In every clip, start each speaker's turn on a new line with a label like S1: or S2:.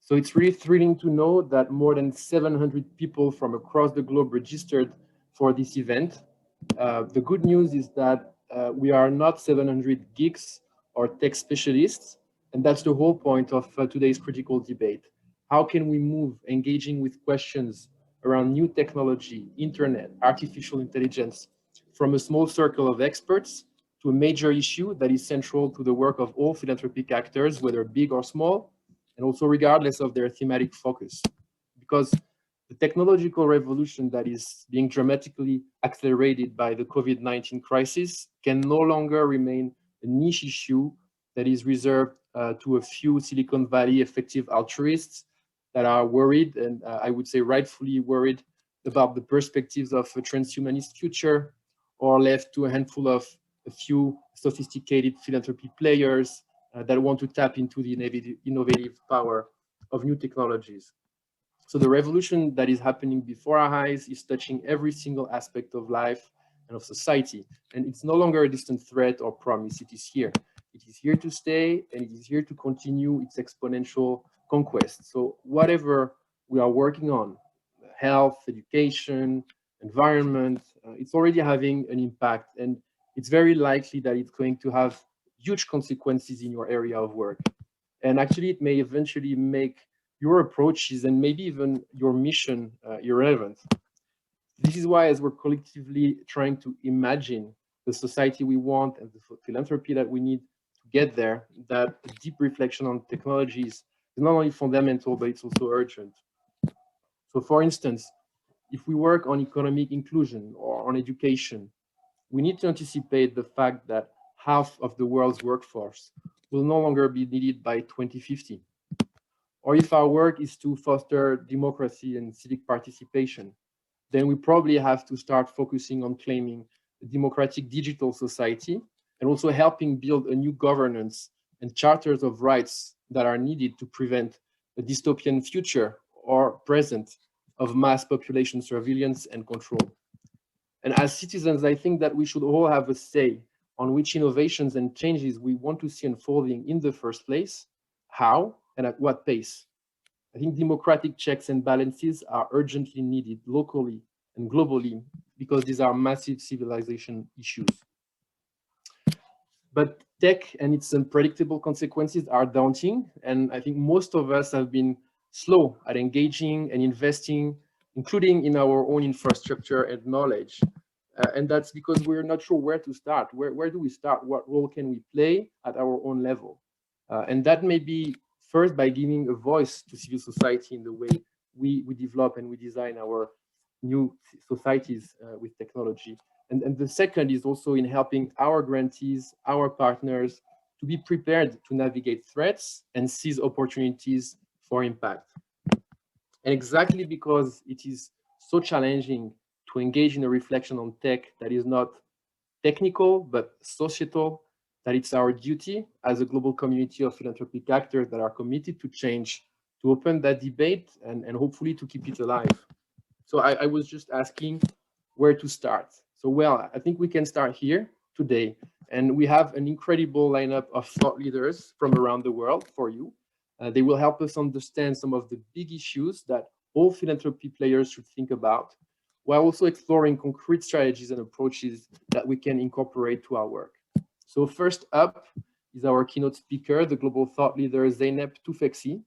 S1: So it's really thrilling to know that more than 700 people from across the globe registered for this event. The good news is that we are not 700 geeks or tech specialists, and that's the whole point of today's critical debate. How can we move engaging with questions around new technology, internet, artificial intelligence, from a small circle of experts to a major issue that is central to the work of all philanthropic actors, whether big or small, and also regardless of their thematic focus? Because the technological revolution that is being dramatically accelerated by the COVID-19 crisis can no longer remain a niche issue that is reserved to a few Silicon Valley effective altruists that are worried, and I would say rightfully worried, about the perspectives of a transhumanist future, or left to a handful of a few sophisticated philanthropy players that want to tap into the innovative power of new technologies. So the revolution that is happening before our eyes is touching every single aspect of life and of society. And it's no longer a distant threat or promise. It is here. It is here to stay, and it is here to continue its exponential conquest. So whatever we are working on, health, education, environment, it's already having an impact. And it's very likely that it's going to have huge consequences in your area of work. And actually, it may eventually make your approaches and maybe even your mission irrelevant. This is why, as we're collectively trying to imagine the society we want and the philanthropy that we need to get there, that deep reflection on technologies is not only fundamental, but it's also urgent. So for instance, if we work on economic inclusion or on education, we need to anticipate the fact that half of the world's workforce will no longer be needed by 2050. Or if our work is to foster democracy and civic participation, then we probably have to start focusing on claiming a democratic digital society and also helping build a new governance and charters of rights that are needed to prevent a dystopian future or present of mass population surveillance and control. And as citizens, I think that we should all have a say on which innovations and changes we want to see unfolding in the first place, how, and at what pace. I think democratic checks and balances are urgently needed locally and globally because these are massive civilization issues. But tech and its unpredictable consequences are daunting, and I think most of us have been slow at engaging and investing, including in our own infrastructure and knowledge. And that's because we're not sure where to start. Where do we start? What role can we play at our own level? And that may be first by giving a voice to civil society in the way we develop and we design our new societies with technology. And the second is also in helping our grantees, our partners, to be prepared to navigate threats and seize opportunities for impact. And exactly because it is so challenging to engage in a reflection on tech that is not technical, but societal, that it's our duty as a global community of philanthropic actors that are committed to change, to open that debate and hopefully to keep it alive. So I was just asking where to start. So, well, I think we can start here today. And we have an incredible lineup of thought leaders from around the world for you. They will help us understand some of the big issues that all philanthropy players should think about, while also exploring concrete strategies and approaches that we can incorporate to our work. So first up is our keynote speaker, the global thought leader, Zeynep Tufekci.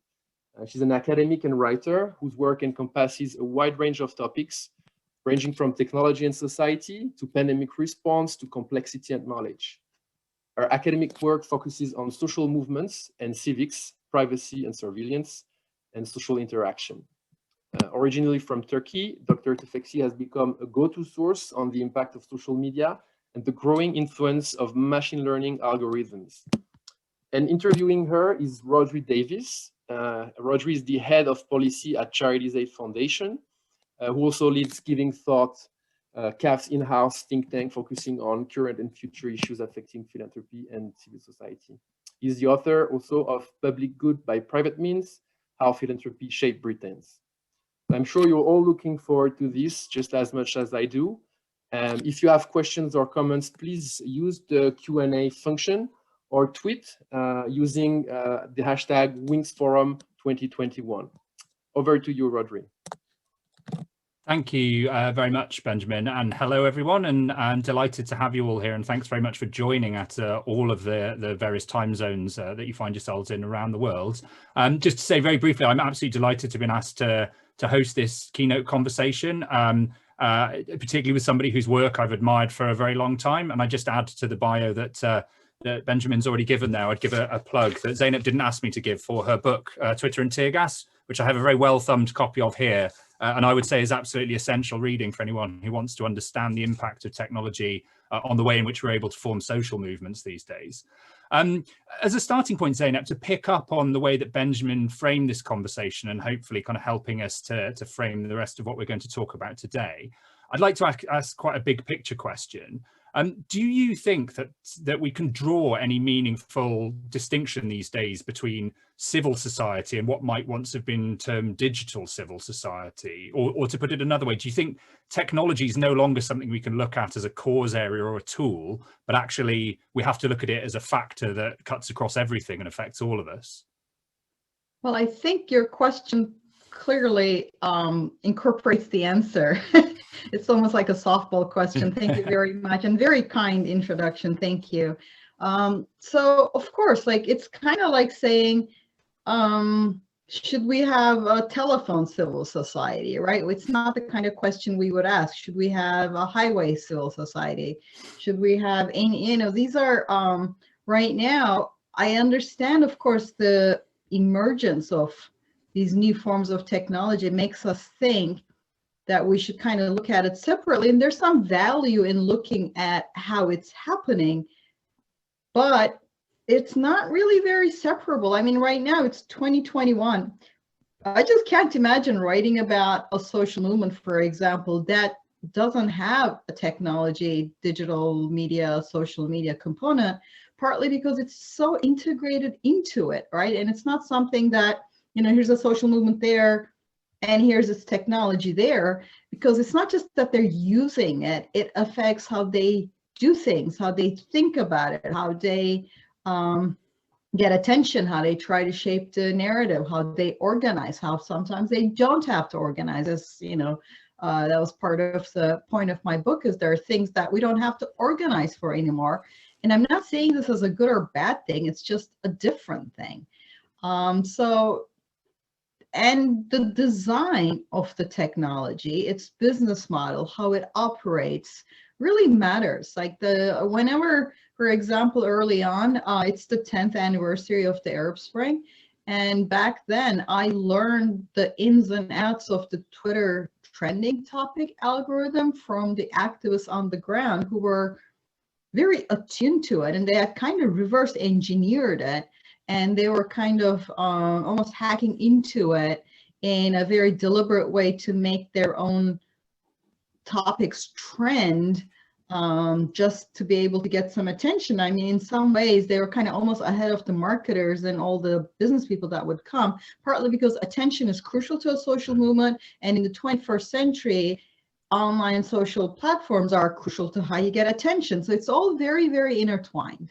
S1: She's an academic and writer whose work encompasses a wide range of topics, ranging from technology and society to pandemic response to complexity and knowledge. Her academic work focuses on social movements and civics, privacy and surveillance, and social interaction. Originally from Turkey, Dr. Tufekci has become a go-to source on the impact of social media and the growing influence of machine learning algorithms. And interviewing her is Rhodri Davies. Rhodri is the head of policy at Charities Aid Foundation, who also leads Giving Thought, CAF's in-house think tank focusing on current and future issues affecting philanthropy and civil society. He's the author also of Public Good by Private Means, How Philanthropy Shaped Britons. I'm sure you're all looking forward to this just as much as I do. If you have questions or comments, please use the Q&A function or tweet using the hashtag WINGSForum 2021. Over to you, Rhodri.
S2: Thank you very much, Benjamin, and hello everyone, and I'm delighted to have you all here, and thanks very much for joining at all of the various time zones that you find yourselves in around the world. Just to say very briefly, I'm absolutely delighted to have been asked to host this keynote conversation, particularly with somebody whose work I've admired for a very long time. And I just add to the bio that Benjamin's already given there. I'd give a plug that Zeynep didn't ask me to give for her book, Twitter and Tear Gas, which I have a very well-thumbed copy of here. And I would say is absolutely essential reading for anyone who wants to understand the impact of technology on the way in which we're able to form social movements these days. As a starting point, Zeynep, to pick up on the way that Benjamin framed this conversation and hopefully kind of helping us to frame the rest of what we're going to talk about today, I'd like to ask quite a big picture question. Do you think that we can draw any meaningful distinction these days between civil society and what might once have been termed digital civil society? Or to put it another way, do you think technology is no longer something we can look at as a cause area or a tool, but actually we have to look at it as a factor that cuts across everything and affects all of us?
S3: Well, I think your question clearly incorporates the answer. It's almost like a softball question. Thank you very much, and very kind introduction. Thank you. So of course, like it's kind of like saying, should we have a telephone civil society, right? It's not the kind of question we would ask. Should we have a highway civil society? Should we have any, you know, these are right now, I understand, of course, the emergence of these new forms of technology makes us think that we should kind of look at it separately. And there's some value in looking at how it's happening, but it's not really very separable. I mean, right now it's 2021. I just can't imagine writing about a social movement, for example, that doesn't have a technology, digital media, social media component, partly because it's so integrated into it, right? And it's not something that, you know, here's a social movement there, and here's this technology there, because it's not just that they're using it, it affects how they do things, how they think about it, how they get attention, how they try to shape the narrative, how they organize, how sometimes they don't have to organize. As you know, that was part of the point of my book, is there are things that we don't have to organize for anymore. And I'm not saying this is a good or bad thing, it's just a different thing. And the design of the technology, its business model, how it operates, really matters. Like whenever, for example, early on, it's the 10th anniversary of the Arab Spring. And back then I learned the ins and outs of the Twitter trending topic algorithm from the activists on the ground who were very attuned to it, and they had kind of reverse engineered it. And they were kind of almost hacking into it in a very deliberate way to make their own topics trend, just to be able to get some attention. I mean, in some ways, they were kind of almost ahead of the marketers and all the business people that would come, partly because attention is crucial to a social movement. And in the 21st century, online social platforms are crucial to how you get attention. So it's all very, very intertwined.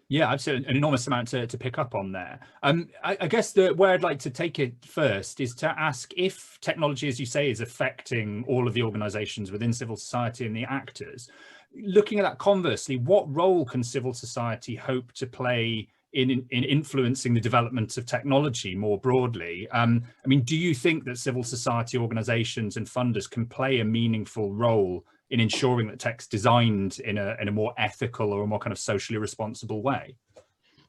S2: Yeah, absolutely, an enormous amount to pick up on there. I guess where I'd like to take it first is to ask if technology, as you say, is affecting all of the organizations within civil society and the actors. Looking at that conversely, what role can civil society hope to play in influencing the development of technology more broadly? I mean, do you think that civil society organizations and funders can play a meaningful role in ensuring that tech's designed in a more ethical or a more kind of socially responsible way?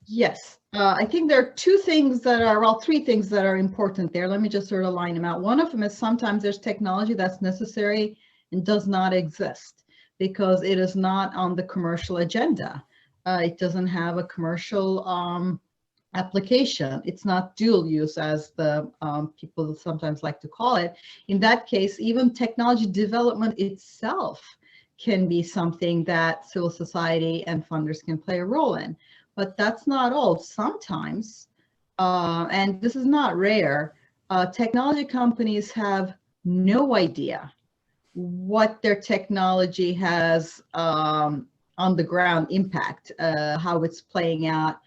S3: Yes, I think there are three things that are important there. Let me just sort of line them out. One of them is sometimes there's technology that's necessary and does not exist because it is not on the commercial agenda. It doesn't have a commercial application. It's not dual use, as the people sometimes like to call it. In that case, even technology development itself can be something that civil society and funders can play a role in. But that's not all. Sometimes, and this is not rare, technology companies have no idea what their technology has on the ground impact, how it's playing out.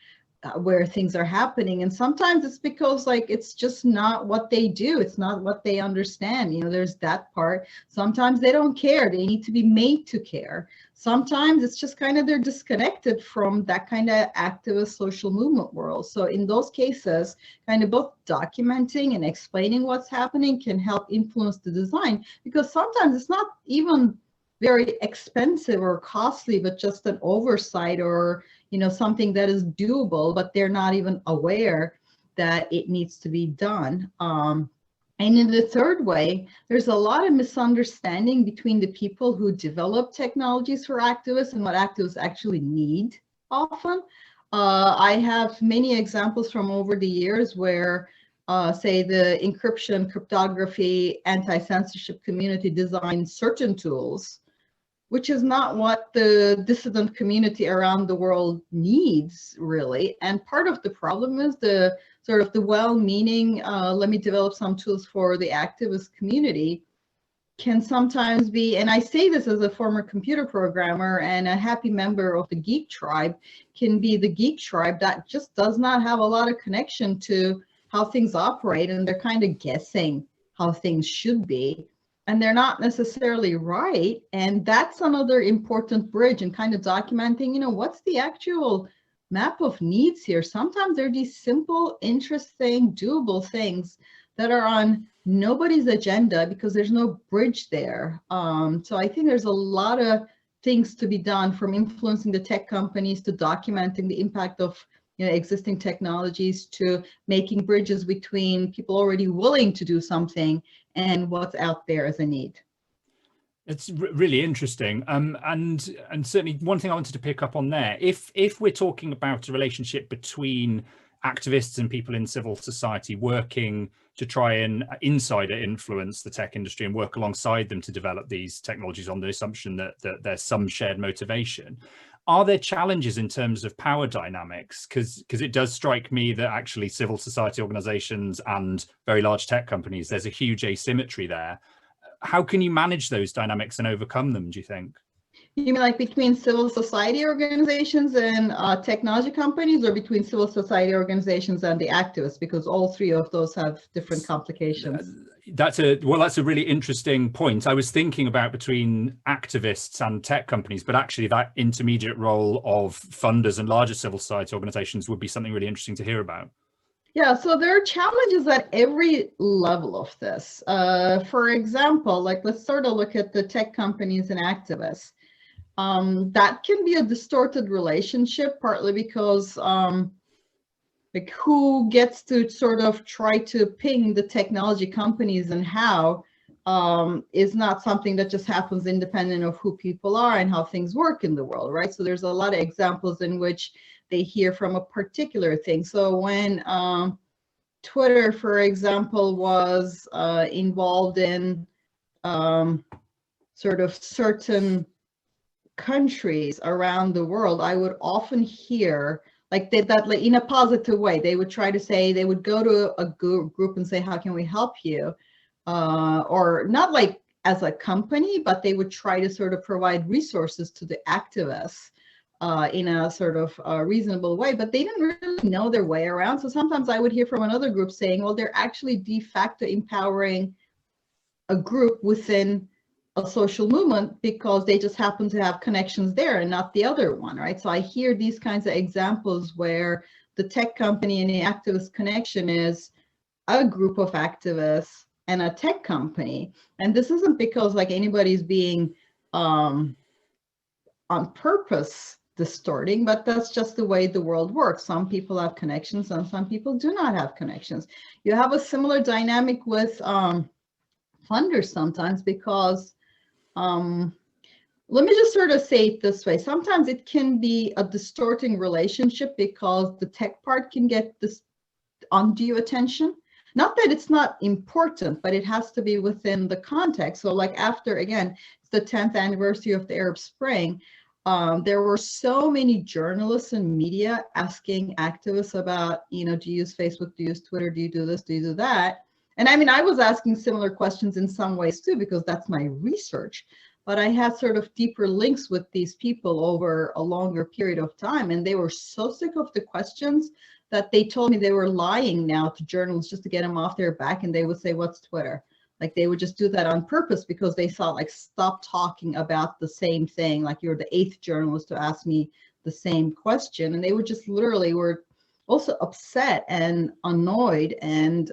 S3: where things are happening. And sometimes it's because like it's just not what they do, it's not what they understand. You know, there's that part. Sometimes they don't care, they need to be made to care. Sometimes it's just kind of they're disconnected from that kind of activist social movement world. So in those cases, kind of both documenting and explaining what's happening can help influence the design, because sometimes it's not even very expensive or costly, but just an oversight or, you know, something that is doable, but they're not even aware that it needs to be done. And in the third way, there's a lot of misunderstanding between the people who develop technologies for activists and what activists actually need often. I have many examples from over the years where, say, the encryption, cryptography, anti-censorship community designed certain tools, which is not what the dissident community around the world needs, really. And part of the problem is the sort of the well-meaning, let me develop some tools for the activist community can sometimes be, and I say this as a former computer programmer and a happy member of the geek tribe, can be the geek tribe that just does not have a lot of connection to how things operate, and they're kind of guessing how things should be. And they're not necessarily right. And that's another important bridge and kind of documenting, you know, what's the actual map of needs here. Sometimes they're these simple, interesting, doable things that are on nobody's agenda because there's no bridge there. So I think there's a lot of things to be done, from influencing the tech companies to documenting the impact of, you know, existing technologies, to making bridges between people already willing to do something and what's out there as a need.
S2: It's really interesting, and certainly one thing I wanted to pick up on there, if we're talking about a relationship between activists and people in civil society working to try and insider influence the tech industry and work alongside them to develop these technologies on the assumption that there's some shared motivation, are there challenges in terms of power dynamics? Because it does strike me that actually civil society organizations and very large tech companies, there's a huge asymmetry there. How can you manage those dynamics and overcome them, do you think?
S3: You mean like between civil society organizations and technology companies, or between civil society organizations and the activists? Because all three of those have different complications.
S2: That's a really interesting point. I was thinking about between activists and tech companies, but actually that intermediate role of funders and larger civil society organizations would be something really interesting to hear about.
S3: Yeah, so there are challenges at every level of this. For example, like let's sort of look at the tech companies and activists. That can be a distorted relationship, partly because like who gets to sort of try to ping the technology companies and how is not something that just happens independent of who people are and how things work in the world, right? So there's a lot of examples in which they hear from a particular thing. So when Twitter, for example, was involved in sort of certain countries around the world, I would often hear like that in a positive way. They would try to say, they would go to a group and say, how can we help you? Or not like as a company, but they would try to sort of provide resources to the activists in a sort of reasonable way, but they didn't really know their way around. So sometimes I would hear from another group saying, well, they're actually de facto empowering a group within a social movement because they just happen to have connections there and not the other one, right? So I hear these kinds of examples where the tech company and the activist connection is a group of activists and a tech company. And this isn't because like anybody's being on purpose distorting, but that's just the way the world works. Some people have connections and some people do not have connections. You have a similar dynamic with funders sometimes, because let me just sort of say it this way. Sometimes it can be a distorting relationship because the tech part can get this undue attention. Not that it's not important, but it has to be within the context. So like after, again, it's the 10th anniversary of the Arab Spring, there were so many journalists and media asking activists about, you know, do you use Facebook, do you use Twitter, do you do this, do you do that? And I mean, I was asking similar questions in some ways too, because that's my research. but I had sort of deeper links with these people over a longer period of time. And they were so sick of the questions that they told me they were lying now to journalists just to get them off their back. And they would say, what's Twitter? Like they would just do that on purpose because they thought, like, stop talking about the same thing. Like you're the 8th journalist to ask me the same question. And they would just literally were also upset and annoyed, and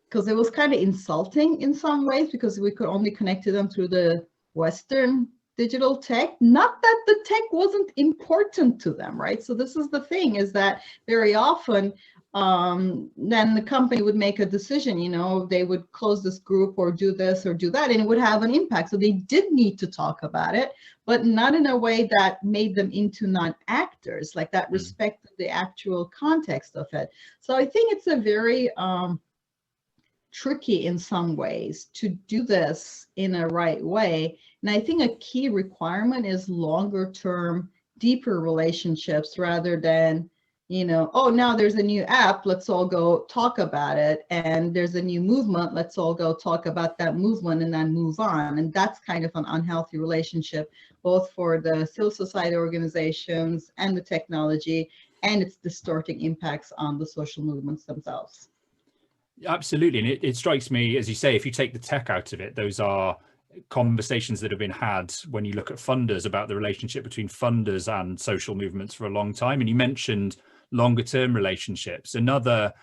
S3: because it was kind of insulting in some ways, because we could only connect to them through the Western digital tech. Not that the tech wasn't important to them, right? So this is the thing, is that very often then the company would make a decision, you know, they would close this group or do this or do that, and it would have an impact. So they did need to talk about it, but not in a way that made them into non-actors, like that respected the actual context of it. So I think it's a very tricky in some ways to do this in a right way. And I think a key requirement is longer term, deeper relationships, rather than, you know, oh, now there's a new app, let's all go talk about it. And there's a new movement, let's all go talk about that movement and then move on. And that's kind of an unhealthy relationship, both for the civil society organizations and the technology, and it's distorting impacts on the social movements themselves.
S2: Absolutely. And it strikes me, as you say, if you take the tech out of it, those are conversations that have been had when you look at funders about the relationship between funders and social movements for a long time. And you mentioned longer term relationships. Another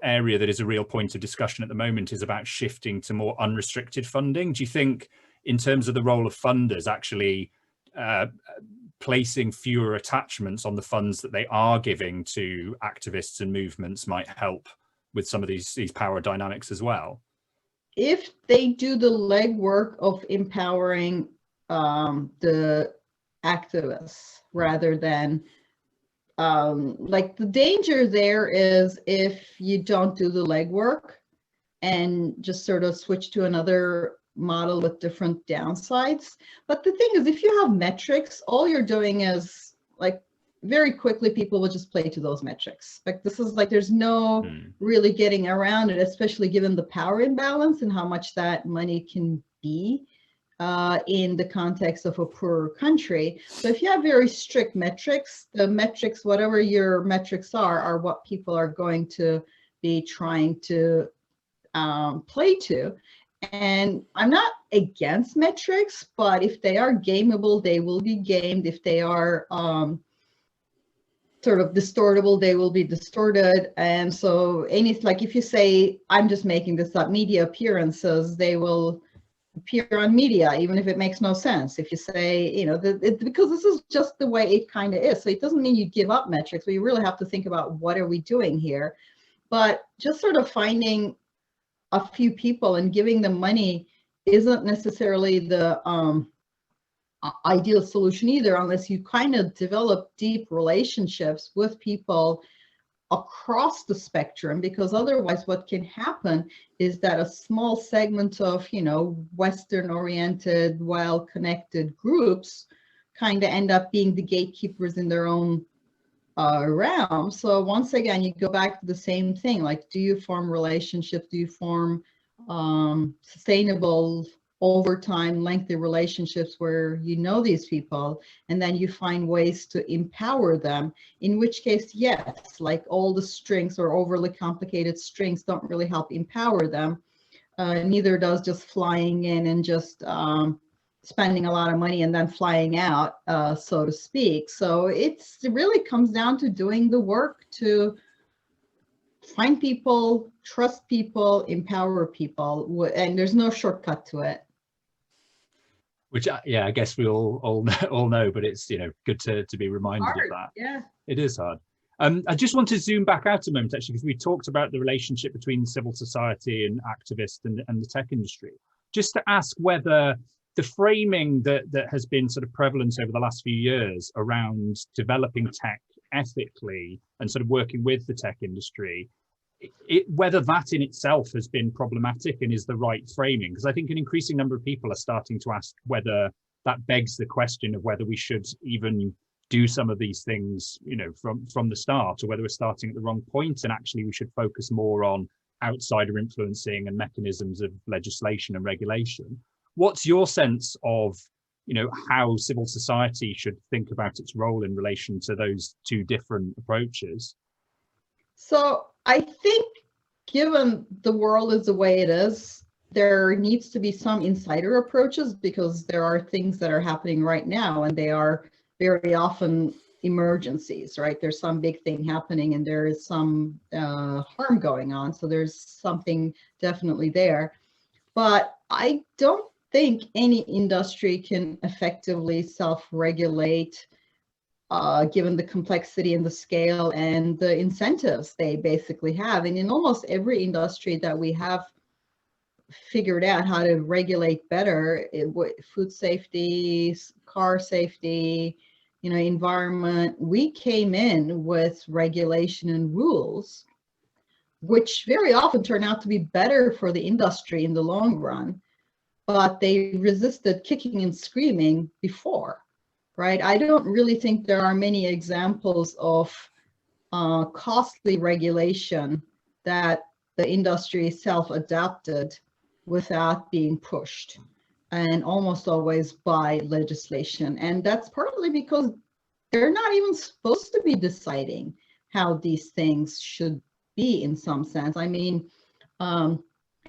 S2: area that is a real point of discussion at the moment is about shifting to more unrestricted funding. Do you think, in terms of the role of funders, actually placing fewer attachments on the funds that they are giving to activists and movements might help with some of these power dynamics as well?
S3: If they do the legwork of empowering the activists rather than like, the danger there is if you don't do the legwork and just sort of switch to another model with different downsides. But the thing is, if you have metrics, all you're doing is, like, very quickly people will just play to those metrics. Like, this is like, there's no really getting around it, especially given the power imbalance and how much that money can be in the context of a poorer country. So if you have very strict metrics, the metrics, whatever your metrics are what people are going to be trying to play to. And I'm not against metrics, but if they are gameable, they will be gamed. If they are sort of distortable, they will be distorted. And so like, if you say, I'm just making this up, media appearances, they will appear on media, even if it makes no sense. If you say, you know, because this is just the way it kind of is. So it doesn't mean you give up metrics, but you really have to think about, what are we doing here? But just sort of finding a few people and giving them money isn't necessarily the ideal solution either, unless you kind of develop deep relationships with people across the spectrum, because otherwise what can happen is that a small segment of, you know, Western oriented, well-connected groups kind of end up being the gatekeepers in their own realm. So once again, you go back to the same thing, like, do you form relationships? Do you form sustainable, over time, lengthy relationships where you know these people, and then you find ways to empower them, in which case, yes, like, all the strings or overly complicated strings don't really help empower them. Neither does just flying in and just spending a lot of money and then flying out, so to speak. So it really comes down to doing the work to find people, trust people, empower people, and there's no shortcut to it.
S2: Which, yeah, I guess we all know, but it's, you know, good to be reminded of that.
S3: Yeah,
S2: it is hard. I just want to zoom back out a moment, actually, because we talked about the relationship between civil society and activists and the tech industry. Just to ask whether the framing that has been sort of prevalent over the last few years around developing tech ethically and sort of working with the tech industry, whether that in itself has been problematic and is the right framing. Because I think an increasing number of people are starting to ask whether that begs the question of whether we should even do some of these things, you know, from the start, or whether we're starting at the wrong point and actually we should focus more on outsider influencing and mechanisms of legislation and regulation. what's your sense of, you know, how civil society should think about its role in relation to those two different approaches?
S3: So I think, given the world is the way it is, there needs to be some insider approaches, because there are things that are happening right now, and they are very often emergencies, right? There's some big thing happening and there is some harm going on. So there's something definitely there. But I don't think any industry can effectively self-regulate given the complexity and the scale and the incentives they basically have. And in almost every industry that we have figured out how to regulate better, food safety, car safety, you know, environment, we came in with regulation and rules, which very often turn out to be better for the industry in the long run, but they resisted kicking and screaming before, right? I don't really think there are many examples of costly regulation that the industry self-adapted without being pushed, and almost always by legislation. And that's partly because they're not even supposed to be deciding how these things should be in some sense. I mean, I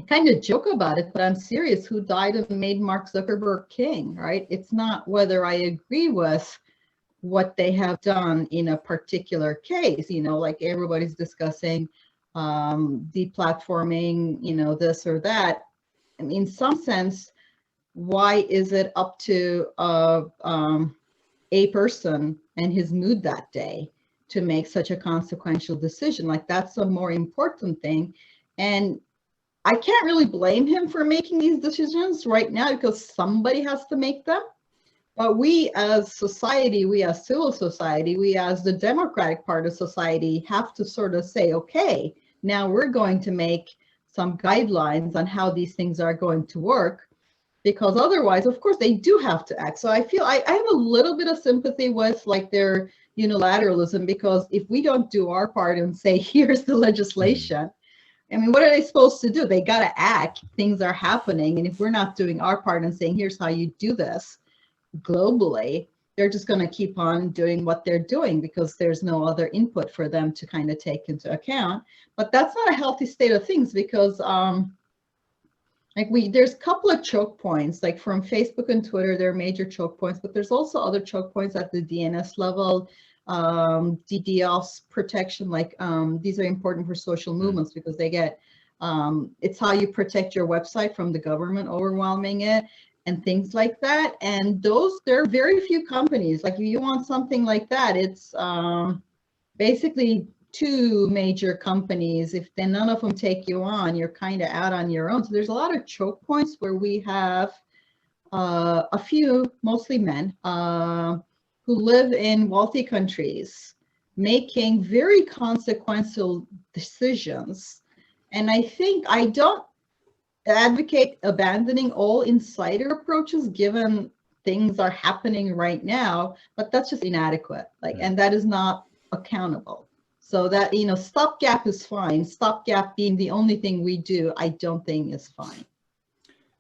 S3: kind of joke about it, but I'm serious. Who died and made Mark Zuckerberg king, right? It's not whether I agree with what they have done in a particular case, you know, like everybody's discussing deplatforming, you know, this or that. I mean, in some sense, why is it up to a person and his mood that day to make such a consequential decision? Like, that's a more important thing. And I can't really blame him for making these decisions right now, because somebody has to make them. But we as society, we as civil society, we as the democratic part of society have to sort of say, okay, now we're going to make some guidelines on how these things are going to work, because otherwise, of course, they do have to act. So I feel I have a little bit of sympathy with like their unilateralism, because if we don't do our part and say, here's the legislation, I mean, what are they supposed to do? They got to act. Things are happening. And if we're not doing our part and saying, here's how you do this globally, they're just going to keep on doing what they're doing, because there's no other input for them to kind of take into account. But that's not a healthy state of things, because there's a couple of choke points, like from Facebook and Twitter, there are major choke points, but there's also other choke points at the DNS level, DDoS protection, like these are important for social movements, because they get, it's how you protect your website from the government overwhelming it and things like that. And those, there are very few companies, like if you want something like that, it's basically two major companies. If then none of them take you on, you're kind of out on your own. So there's a lot of choke points where we have a few, mostly men, who live in wealthy countries making very consequential decisions. And I think I don't advocate abandoning all insider approaches given things are happening right now, but that's just inadequate. Like, and that is not accountable. So that, you know, stopgap is fine. Stopgap being the only thing we do, I don't think is fine.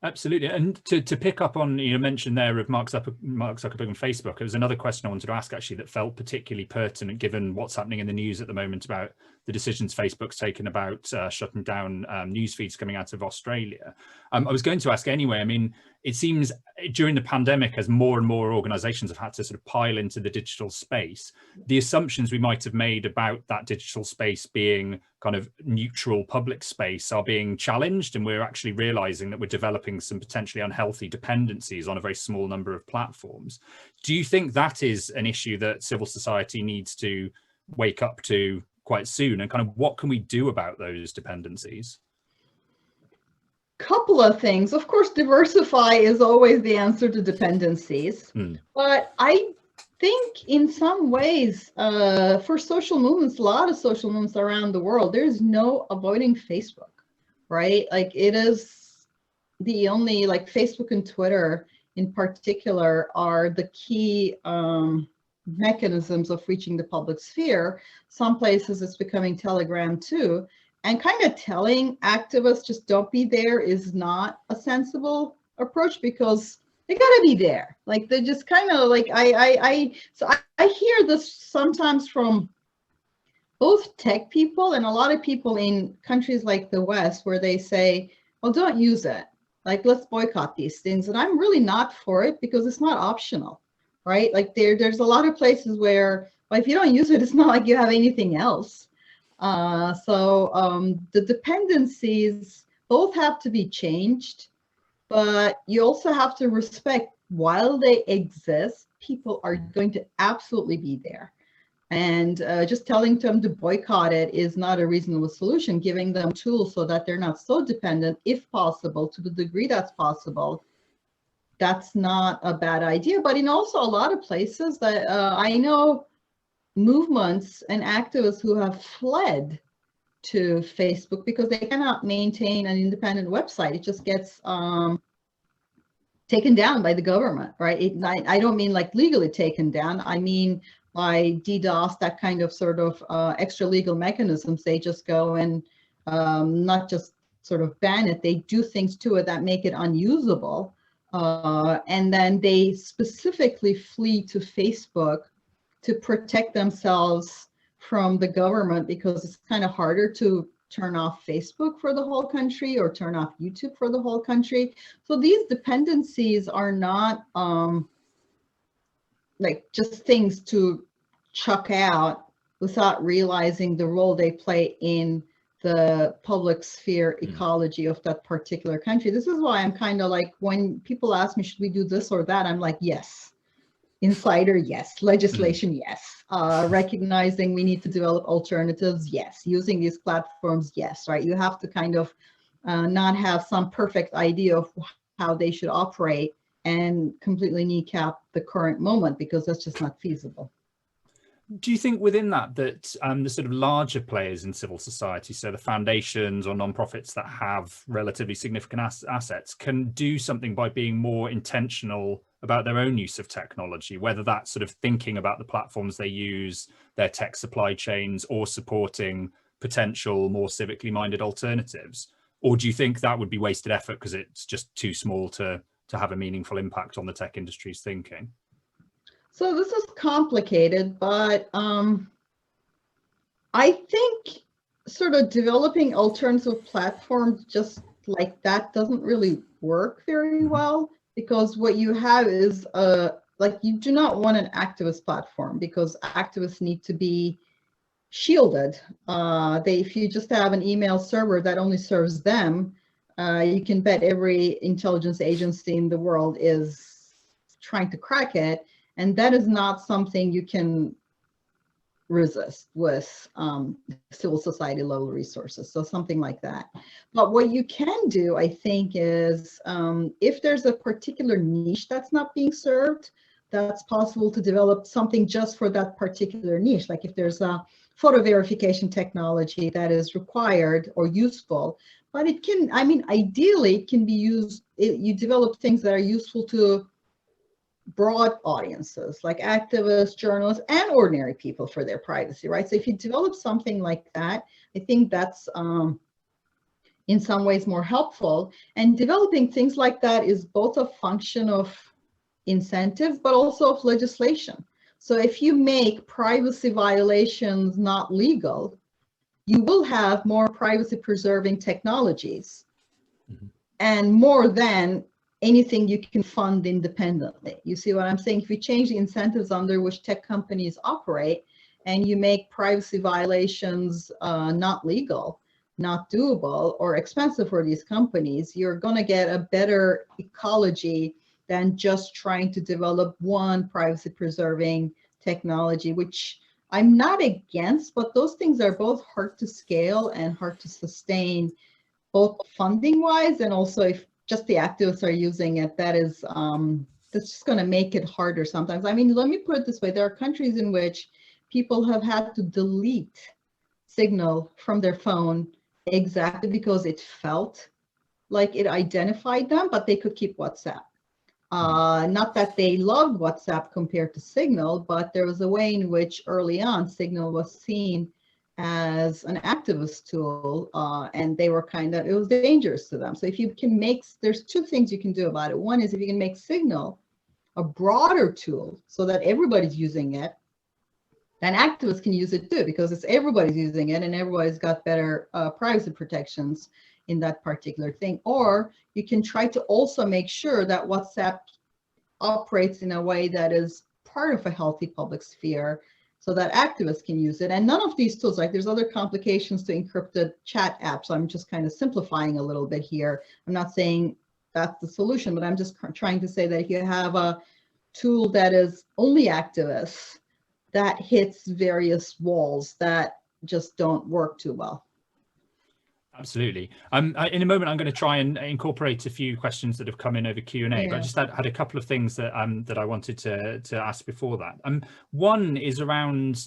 S2: Absolutely. And to pick up on, you mentioned there of Mark Zuckerberg and Facebook, it was another question I wanted to ask actually that felt particularly pertinent given what's happening in the news at the moment about the decisions Facebook's taken about shutting down news feeds coming out of Australia. I was going to ask anyway, I mean, it seems during the pandemic, as more and more organizations have had to sort of pile into the digital space, the assumptions we might have made about that digital space being kind of neutral public space are being challenged, and we're actually realizing that we're developing some potentially unhealthy dependencies on a very small number of platforms. Do you think that is an issue that civil society needs to wake up to quite soon, and kind of what can we do about those dependencies?
S3: Couple of things. Of course, diversify is always the answer to dependencies, but I think in some ways for social movements, a lot of social movements around the world, there's no avoiding Facebook, right? Like, it is the only, like Facebook and Twitter in particular are the key mechanisms of reaching the public sphere. Some places it's becoming Telegram too. And kind of telling activists just don't be there is not a sensible approach because they gotta be there. Like they just kind of like I hear this sometimes from both tech people and a lot of people in countries like the West where they say, well, don't use it. Like, let's boycott these things. And I'm really not for it because it's not optional, right? Like there's a lot of places where, well, if you don't use it, it's not like you have anything else. So the dependencies both have to be changed, but you also have to respect while they exist, people are going to absolutely be there. And just telling them to boycott it is not a reasonable solution. Giving them tools so that they're not so dependent, if possible, to the degree that's possible, that's not a bad idea. But in also a lot of places that I know movements and activists who have fled to Facebook because they cannot maintain an independent website. It just gets taken down by the government, right? I don't mean like legally taken down. I mean by DDoS, that kind of sort of extra legal mechanisms. They just go and not just sort of ban it, they do things to it that make it unusable. And then they specifically flee to Facebook to protect themselves from the government because it's kind of harder to turn off Facebook for the whole country or turn off YouTube for the whole country. So these dependencies are not like just things to chuck out without realizing the role they play in the public sphere ecology of that particular country. This is why I'm kind of like, when people ask me, should we do this or that? I'm like, yes. Insider, yes. Legislation, yes. Recognizing we need to develop alternatives, yes. Using these platforms, yes, right? You have to kind of not have some perfect idea of how they should operate and completely kneecap the current moment because that's just not feasible.
S2: Do you think within that the sort of larger players in civil society, so the foundations or nonprofits that have relatively significant assets, can do something by being more intentional about their own use of technology, whether that's sort of thinking about the platforms they use, their tech supply chains, or supporting potential more civically minded alternatives? Or do you think that would be wasted effort because it's just too small to have a meaningful impact on the tech industry's thinking?
S3: So this is complicated, but I think sort of developing alternative platforms just like that doesn't really work very well, because what you have is like, you do not want an activist platform because activists need to be shielded. If you just have an email server that only serves them, you can bet every intelligence agency in the world is trying to crack it. And that is not something you can resist with civil society level resources. So something like that. But what you can do, I think, is if there's a particular niche that's not being served, that's possible to develop something just for that particular niche. Like if there's a photo verification technology that is required or useful, but it can, I mean, ideally it can be used, you develop things that are useful to broad audiences like activists, journalists, and ordinary people for their privacy, right? So if you develop something like that, I think that's in some ways more helpful. And developing things like that is both a function of incentive, but also of legislation. So if you make privacy violations not legal, you will have more privacy preserving technologies and more than anything you can fund independently. You see what I'm saying? If you change the incentives under which tech companies operate and you make privacy violations not legal, not doable, or expensive for these companies, you're going to get a better ecology than just trying to develop one privacy preserving technology, which I'm not against, but those things are both hard to scale and hard to sustain, both funding wise and also if just the activists are using it, that is, that's just going to make it harder sometimes. I mean, let me put it this way. There are countries in which people have had to delete Signal from their phone exactly because it felt like it identified them, but they could keep WhatsApp. Not that they loved WhatsApp compared to Signal, but there was a way in which early on Signal was seen as an activist tool, and they were it was dangerous to them. So if you can there's two things you can do about it. One is if you can make Signal a broader tool so that everybody's using it, then activists can use it too, because it's everybody's using it and everybody's got better privacy protections in that particular thing. Or you can try to also make sure that WhatsApp operates in a way that is part of a healthy public sphere, so that activists can use it. And none of these tools, like there's other complications to encrypted chat apps. I'm just kind of simplifying a little bit here. I'm not saying that's the solution, but I'm just trying to say that if you have a tool that is only activists, that hits various walls that just don't work too well.
S2: Absolutely. In a moment, I'm going to try and incorporate a few questions that have come in over Q&A,
S3: Yeah.
S2: but I just had a couple of things that that I wanted to ask before that. One is around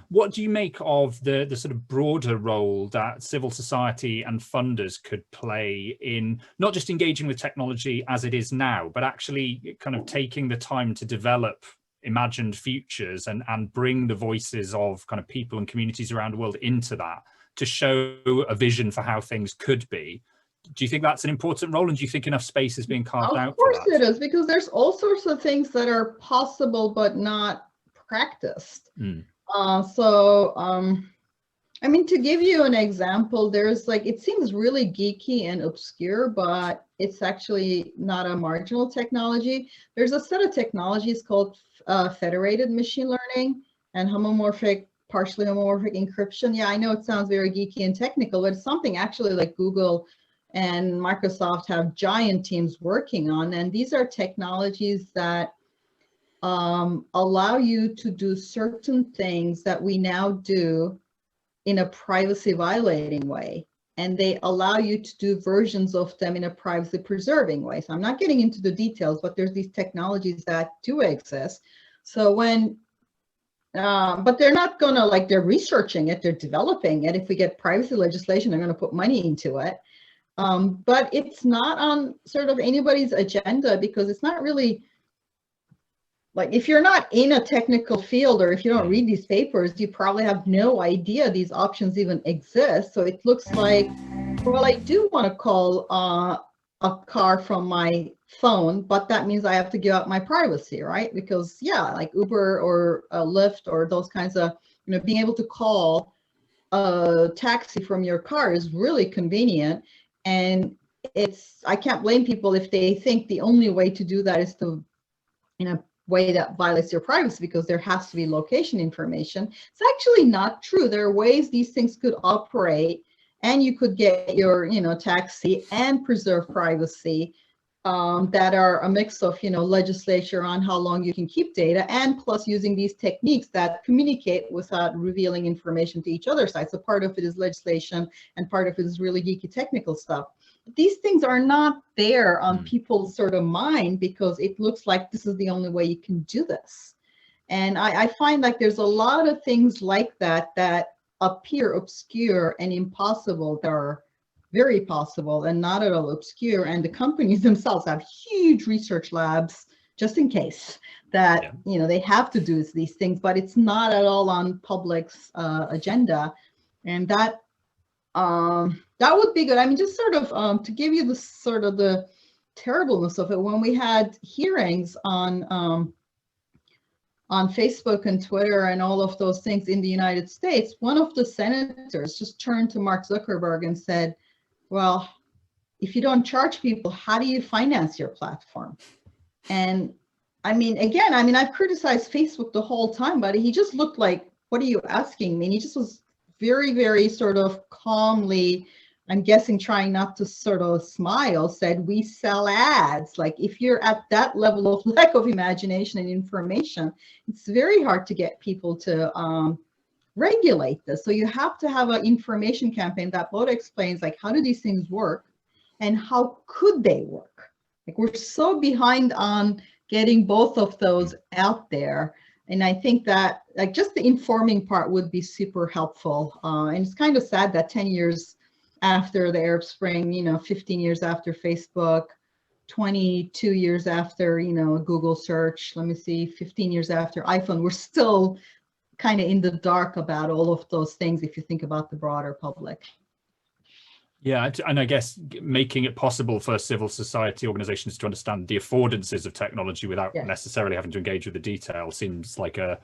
S2: what do you make of the sort of broader role that civil society and funders could play in not just engaging with technology as it is now, but actually kind of taking the time to develop imagined futures and bring the voices of kind of people and communities around the world into that, to show a vision for how things could be. Do you think that's an important role, and do you think enough space is being carved out?
S3: Of course it is, because there's all sorts of things that are possible but not practiced. I mean, to give you an example, there's it seems really geeky and obscure, but it's actually not a marginal technology. There's a set of technologies called federated machine learning and partially homomorphic encryption. Yeah, I know it sounds very geeky and technical, but it's something actually like Google and Microsoft have giant teams working on. And these are technologies that allow you to do certain things that we now do in a privacy violating way. And they allow you to do versions of them in a privacy preserving way. So I'm not getting into the details, but there's these technologies that do exist. So but they're not gonna, they're researching it, they're developing it. If we get privacy legislation, they're gonna put money into it. But it's not on sort of anybody's agenda, because it's not really, if you're not in a technical field, or if you don't read these papers, you probably have no idea these options even exist. So it looks like, well, I do want to call a car from my phone, but that means I have to give up my privacy, right? Because yeah, like Uber or Lyft or those kinds of, being able to call a taxi from your car is really convenient. And I can't blame people if they think the only way to do that is to, in a way that violates your privacy, because there has to be location information. It's actually not true. There are ways these things could operate, and you could get your, taxi and preserve privacy, that are a mix of, legislature on how long you can keep data, and plus using these techniques that communicate without revealing information to each other side. So part of it is legislation, and part of it is really geeky technical stuff. These things are not there on people's sort of mind, because it looks like this is the only way you can do this. And I find like there's a lot of things like that appear obscure and impossible that are very possible and not at all obscure. And the companies themselves have huge research labs just in case that, they have to do these things, but it's not at all on public's agenda. And that would be good. I mean, just sort of to give you the sort of the terribleness of it, when we had hearings on Facebook and Twitter and all of those things in the United States, one of the senators just turned to Mark Zuckerberg and said, well, if you don't charge people, how do you finance your platform? And I mean, again, I've criticized Facebook the whole time, but he just looked like, what are you asking me? And he just was very, very sort of calmly, I'm guessing trying not to sort of smile, said, we sell ads. Like, if you're at that level of lack of imagination and information, it's very hard to get people to regulate this. So you have to have an information campaign that both explains, like, how do these things work and how could they work? Like, we're so behind on getting both of those out there. And I think that, like, just the informing part would be super helpful. And it's kind of sad that 10 years after the Arab Spring, 15 years after Facebook, 22 years after, Google search, 15 years after iPhone, we're still kind of in the dark about all of those things if you think about the broader public.
S2: Yeah, and I guess making it possible for civil society organizations to understand the affordances of technology without necessarily having to engage with the detail seems like an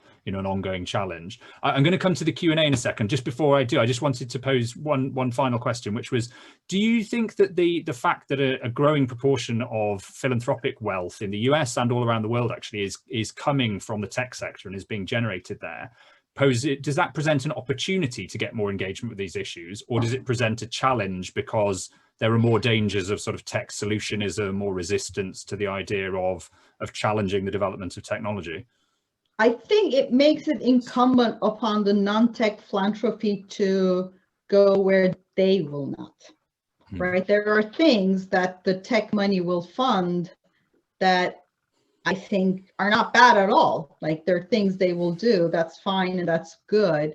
S2: ongoing challenge. I'm going to come to the Q&A in a second. Just before I do, I just wanted to pose one final question, which was, do you think that the fact that a growing proportion of philanthropic wealth in the US and all around the world actually is coming from the tech sector and is being generated there, does that present an opportunity to get more engagement with these issues, or does it present a challenge because there are more dangers of sort of tech solutionism or resistance to the idea of challenging the development of technology?
S3: I think it makes it incumbent upon the non-tech philanthropy to go where they will not, right? There are things that the tech money will fund that I think are not bad at all. Like, there are things they will do, that's fine and that's good.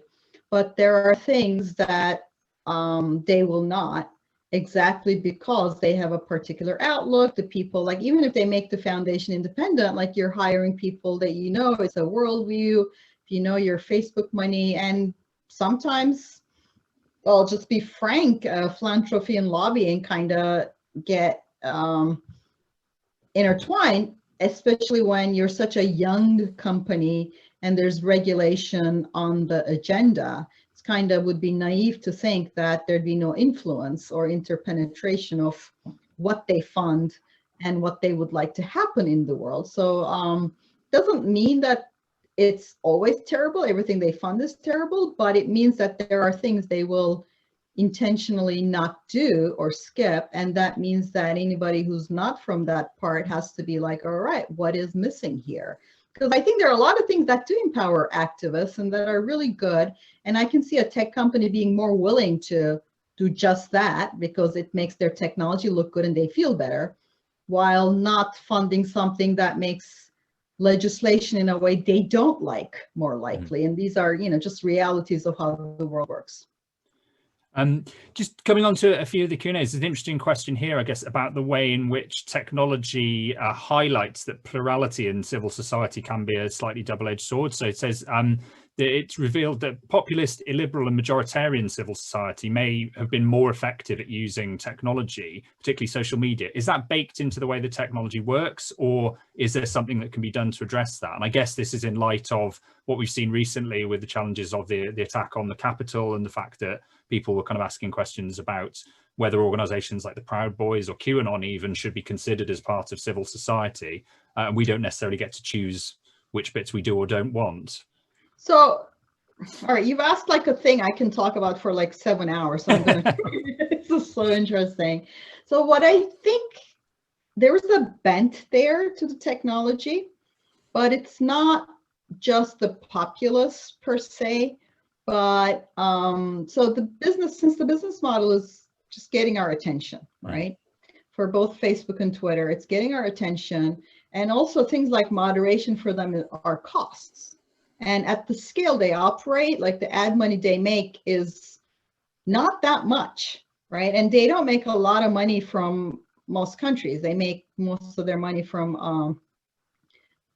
S3: But there are things that they will not, exactly because they have a particular outlook. The people, like, even if they make the foundation independent, like, you're hiring people that it's a worldview, your Facebook money. And sometimes, I'll just be frank, philanthropy and lobbying kind of get intertwined, especially when you're such a young company and there's regulation on the agenda. It's kind of would be naive to think that there'd be no influence or interpenetration of what they fund and what they would like to happen in the world. So doesn't mean that it's always terrible, everything they fund is terrible, but it means that there are things they will intentionally not do or skip, and that means that anybody who's not from that part has to be like, all right, what is missing here? Because I think there are a lot of things that do empower activists and that are really good, and I can see a tech company being more willing to do just that because it makes their technology look good and they feel better, while not funding something that makes legislation in a way they don't like more likely. And these are, just realities of how the world works.
S2: Just coming on to a few of the Q&As, there's an interesting question here, I guess, about the way in which technology highlights that plurality in civil society can be a slightly double-edged sword. So it says that it's revealed that populist, illiberal and majoritarian civil society may have been more effective at using technology, particularly social media. Is that baked into the way the technology works, or is there something that can be done to address that? And I guess this is in light of what we've seen recently with the challenges of the attack on the Capitol and the fact that people were kind of asking questions about whether organizations like the Proud Boys or QAnon even should be considered as part of civil society. And we don't necessarily get to choose which bits we do or don't want.
S3: So, all right, you've asked like a thing I can talk about for like 7 hours. So I'm going to, this is so interesting. So what I think, there's a bent there to the technology, but it's not just the populace per se. But so since the business model is just getting our attention, right? For both Facebook and Twitter, it's getting our attention. And also things like moderation for them are costs. And at the scale they operate, like the ad money they make is not that much, right? And they don't make a lot of money from most countries. They make most of their money from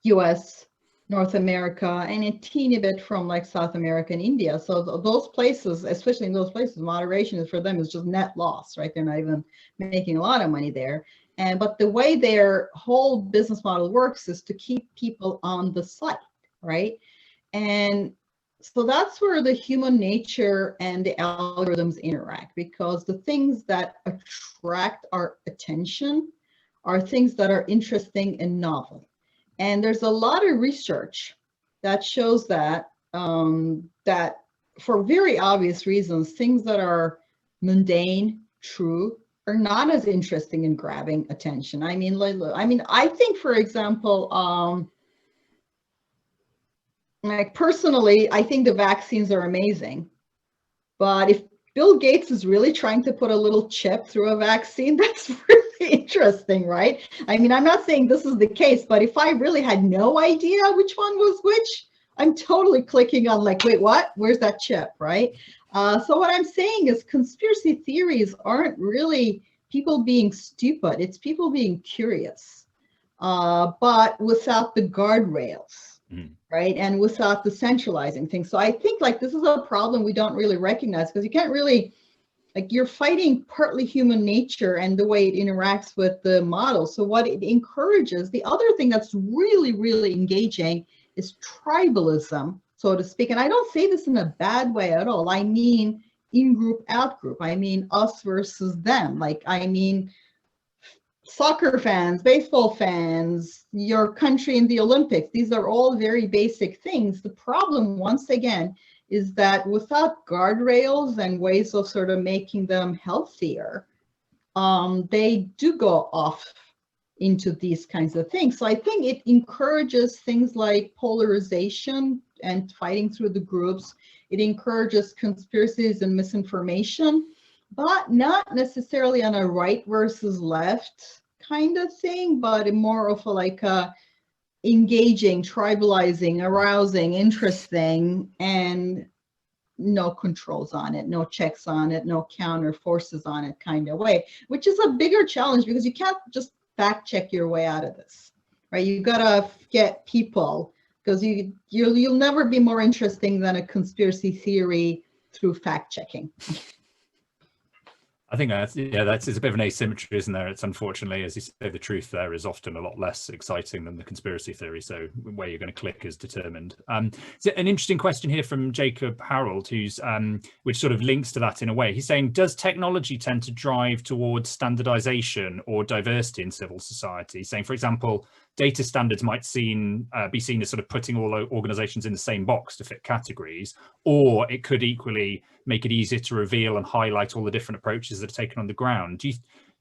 S3: US, North America, and a teeny bit from like South America and India. So those places, especially in those places, moderation is for them is just net loss, right? They're not even making a lot of money there. But the way their whole business model works is to keep people on the site, right? And so that's where the human nature and the algorithms interact, because the things that attract our attention are things that are interesting and novel. And there's a lot of research that shows that that for very obvious reasons, things that are mundane, true, are not as interesting in grabbing attention. I mean, I think, for example, like personally, I think the vaccines are amazing. But if Bill Gates is really trying to put a little chip through a vaccine, that's really interesting, right? I mean, I'm not saying this is the case, but if I really had no idea which one was which, I'm totally clicking on like, wait, what? Where's that chip, right? So what I'm saying is conspiracy theories aren't really people being stupid. It's people being curious, but without the guardrails. right? And without the centralizing things. So I think like this is a problem we don't really recognize, because you can't really, like, you're fighting partly human nature and the way it interacts with the model. So what it encourages, the other thing that's really, really engaging is tribalism, so to speak. And I don't say this in a bad way at all. I mean in-group, out-group. I mean us versus them. Like, I mean soccer fans, baseball fans, your country in the Olympics. These are all very basic things. The problem, once again, is that without guardrails and ways of sort of making them healthier, they do go off into these kinds of things. So I think it encourages things like polarization and fighting through the groups. It encourages conspiracies and misinformation, but not necessarily on a right versus left kind of thing, but more of a like a engaging, tribalizing, arousing, interesting, and no controls on it, no checks on it, no counter forces on it kind of way, which is a bigger challenge because you can't just fact check your way out of this, right? You gotta get people, because you'll never be more interesting than a conspiracy theory through fact checking.
S2: I think that's it's a bit of an asymmetry, isn't there? It's unfortunately, as you say, the truth there is often a lot less exciting than the conspiracy theory. So where you're going to click is determined. So an interesting question here from Jacob Harold, who's which sort of links to that in a way. He's saying, does technology tend to drive towards standardization or diversity in civil society? He's saying, for example, data standards might be seen as sort of putting all organizations in the same box to fit categories, or it could equally make it easier to reveal and highlight all the different approaches that are taken on the ground. Do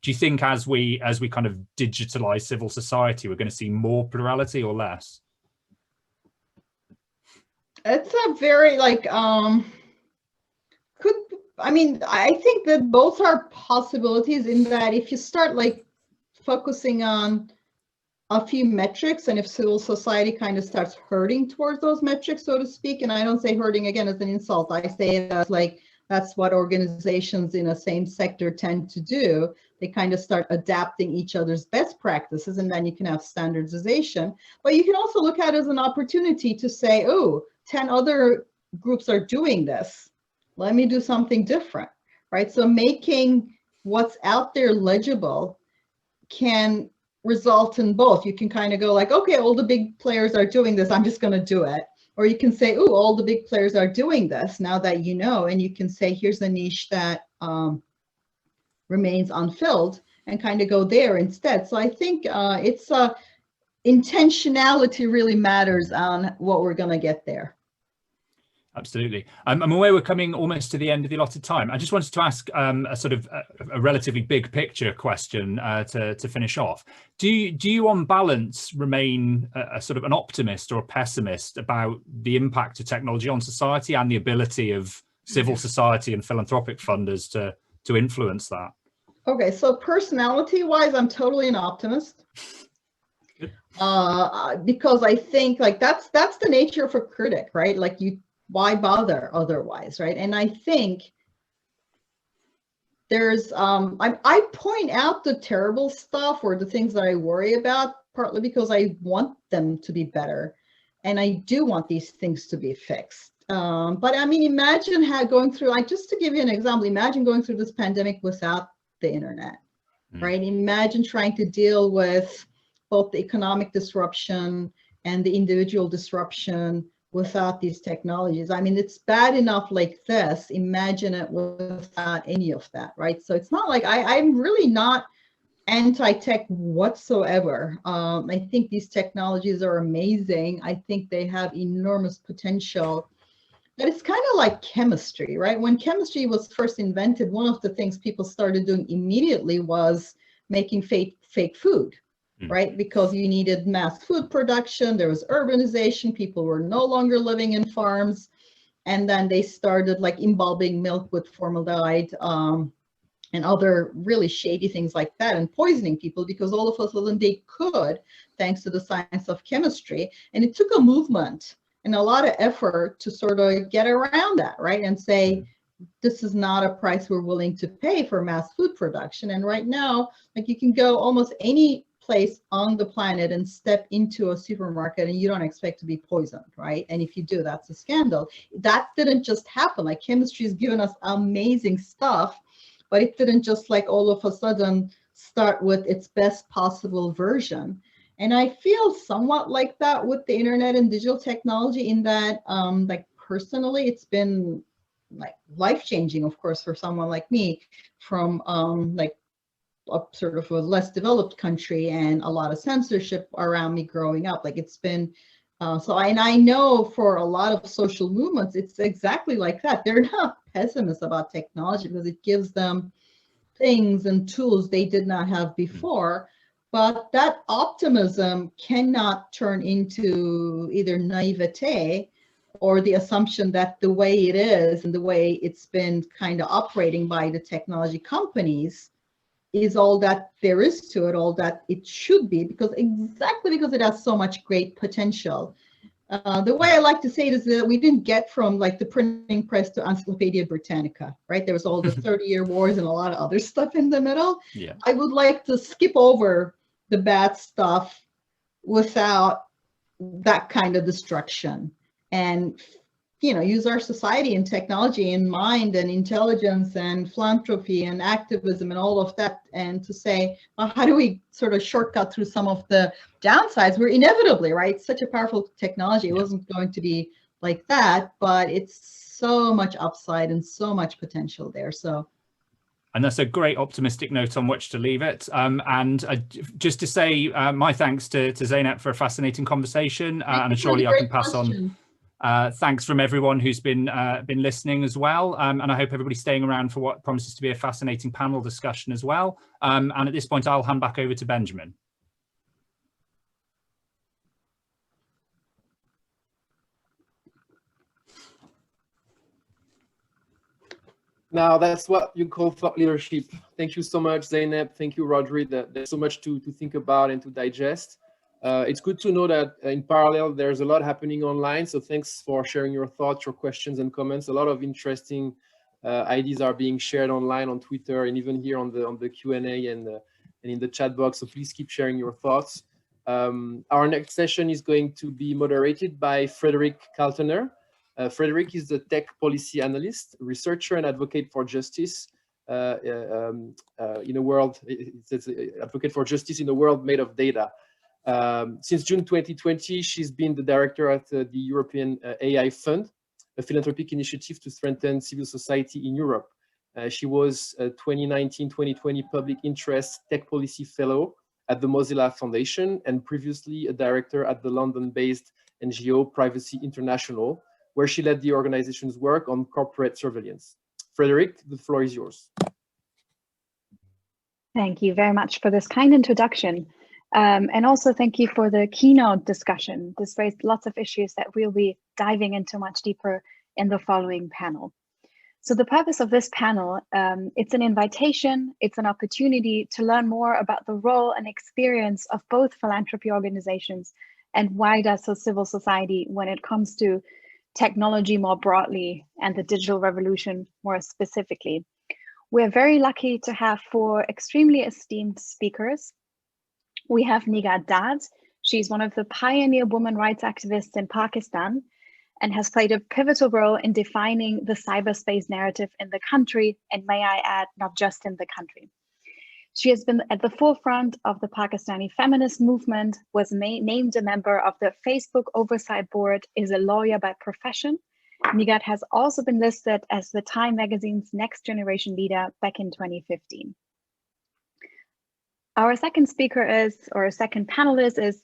S2: you think as we kind of digitalize civil society, we're going to see more plurality or less?
S3: It's a very like I think that both are possibilities, in that if you start like focusing on a few metrics, and if civil society kind of starts hurting towards those metrics, so to speak, and I don't say hurting again as an insult, I say it as like that's what organizations in a same sector tend to do. They kind of start adapting each other's best practices, and then you can have standardization. But you can also look at it as an opportunity to say, oh, 10 other groups are doing this. Let me do something different, right? So making what's out there legible can result in both. You can kind of go like, okay, all the big players are doing this, I'm just going to do it. Or you can say, oh, all the big players are doing this now that you know, and you can say, here's a niche that remains unfilled, and kind of go there instead. So I think it's intentionality really matters on what we're going to get there.
S2: Absolutely. I'm aware we're coming almost to the end of the allotted time. I just wanted to ask a sort of a relatively big picture question to finish off. Do you on balance remain a sort of an optimist or a pessimist about the impact of technology on society and the ability of civil society and philanthropic funders to influence that? Okay,
S3: so personality wise, I'm totally an optimist. Because I think like that's the nature of a critic, right? Like why bother otherwise, right? And I think there's I point out the terrible stuff or the things that I worry about, partly because I want them to be better, and I do want these things to be fixed. But I mean, imagine going through, like, just to give you an example, imagine going through this pandemic without the internet, right? Imagine trying to deal with both the economic disruption and the individual disruption without these technologies. I mean, it's bad enough like this. Imagine it without any of that, right? So it's not like I'm really not anti-tech whatsoever. I think these technologies are amazing. I think they have enormous potential. But it's kind of like chemistry, right? When chemistry was first invented, one of the things people started doing immediately was making fake food. Right? Because you needed mass food production, there was urbanization, people were no longer living in farms, and then they started like imbibing milk with formaldehyde and other really shady things like that, and poisoning people because all of a sudden they could, thanks to the science of chemistry. And it took a movement and a lot of effort to sort of get around that, right? And say, this is not a price we're willing to pay for mass food production. And right now, like, you can go almost any place on the planet and step into a supermarket and you don't expect to be poisoned, right? And if you do, that's a scandal. That didn't just happen. Like, chemistry has given us amazing stuff, but it didn't just like all of a sudden start with its best possible version. And I feel somewhat like that with the internet and digital technology, in that like personally, it's been like life-changing, of course, for someone like me from like a sort of a less developed country and a lot of censorship around me growing up. Like, it's been and I know for a lot of social movements, it's exactly like that. They're not pessimists about technology because it gives them things and tools they did not have before. But that optimism cannot turn into either naivete or the assumption that the way it is and the way it's been kind of operating by the technology companies is all that there is to it, all that it should be, because it has so much great potential. The way I like to say it is that we didn't get from like the printing press to Encyclopedia Britannica, right? There was all the 30-year wars and a lot of other stuff in the middle.
S2: Yeah.
S3: I would like to skip over the bad stuff without that kind of destruction, and use our society and technology in mind, and intelligence and philanthropy and activism and all of that, and to say, well, how do we sort of shortcut through some of the downsides? We're inevitably, right? It's such a powerful technology. It wasn't going to be like that, but it's so much upside and so much potential there.
S2: And that's a great optimistic note on which to leave it. And just to say my thanks to Zeynep for a fascinating conversation, and surely I can pass on thanks from everyone who's been listening as well. And I hope everybody's staying around for what promises to be a fascinating panel discussion as well. And at this point, I'll hand back over to Benjamin.
S1: Now, that's what you call thought leadership. Thank you so much, Zeynep. Thank you, Rhodri. There's so much to think about and to digest. It's good to know that in parallel, there's a lot happening online. So thanks for sharing your thoughts, your questions and comments. A lot of interesting ideas are being shared online on Twitter and even here on the Q&A and in the chat box. So please keep sharing your thoughts. Our next session is going to be moderated by Frederick Kaltener. Frederick is the tech policy analyst, researcher, and advocate for justice in a world. It's advocate for justice in a world made of data. Since June 2020, she's been the director at the European AI Fund, a philanthropic initiative to strengthen civil society in Europe. She was a 2019-2020 Public Interest Tech Policy Fellow at the Mozilla Foundation, and previously a director at the London-based NGO Privacy International, where she led the organization's work on corporate surveillance. Frederick, the floor is yours.
S4: Thank you very much for this kind introduction. And also thank you for the keynote discussion. This raised lots of issues that we'll be diving into much deeper in the following panel. So the purpose of this panel, it's an invitation, it's an opportunity to learn more about the role and experience of both philanthropy organizations and wider civil society when it comes to technology more broadly and the digital revolution more specifically. We're very lucky to have 4 extremely esteemed speakers. We have Nigar Dad. She's one of the pioneer women rights activists in Pakistan and has played a pivotal role in defining the cyberspace narrative in the country, and may I add, not just in the country. She has been at the forefront of the Pakistani feminist movement, was named a member of the Facebook Oversight Board, is a lawyer by profession. Nigar has also been listed as the Time magazine's Next Generation Leader back in 2015. Our second speaker second panelist is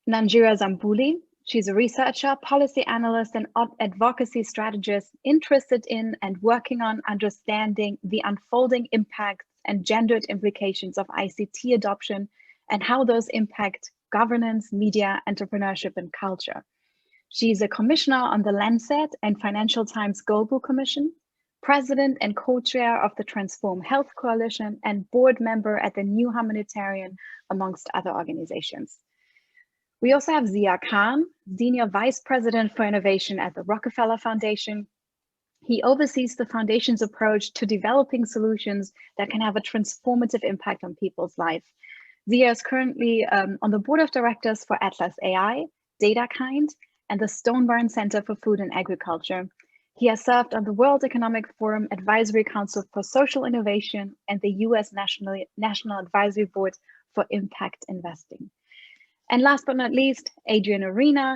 S4: Nanjira Zambuli. She's a researcher, policy analyst, and advocacy strategist interested in and working on understanding the unfolding impacts and gendered implications of ICT adoption and how those impact governance, media, entrepreneurship, and culture. She's a commissioner on the Lancet and Financial Times Global Commission, president and co-chair of the Transform Health Coalition, and board member at the New Humanitarian, amongst other organizations. We also have Zia Khan, Senior Vice President for Innovation at the Rockefeller Foundation. He oversees the foundation's approach to developing solutions that can have a transformative impact on people's lives. Zia is currently on the board of directors for Atlas AI, DataKind, and the Stonebarn Center for Food and Agriculture. He has served on the World Economic Forum Advisory Council for Social Innovation and the US National Advisory Board for Impact Investing. And last but not least, Adrian Arena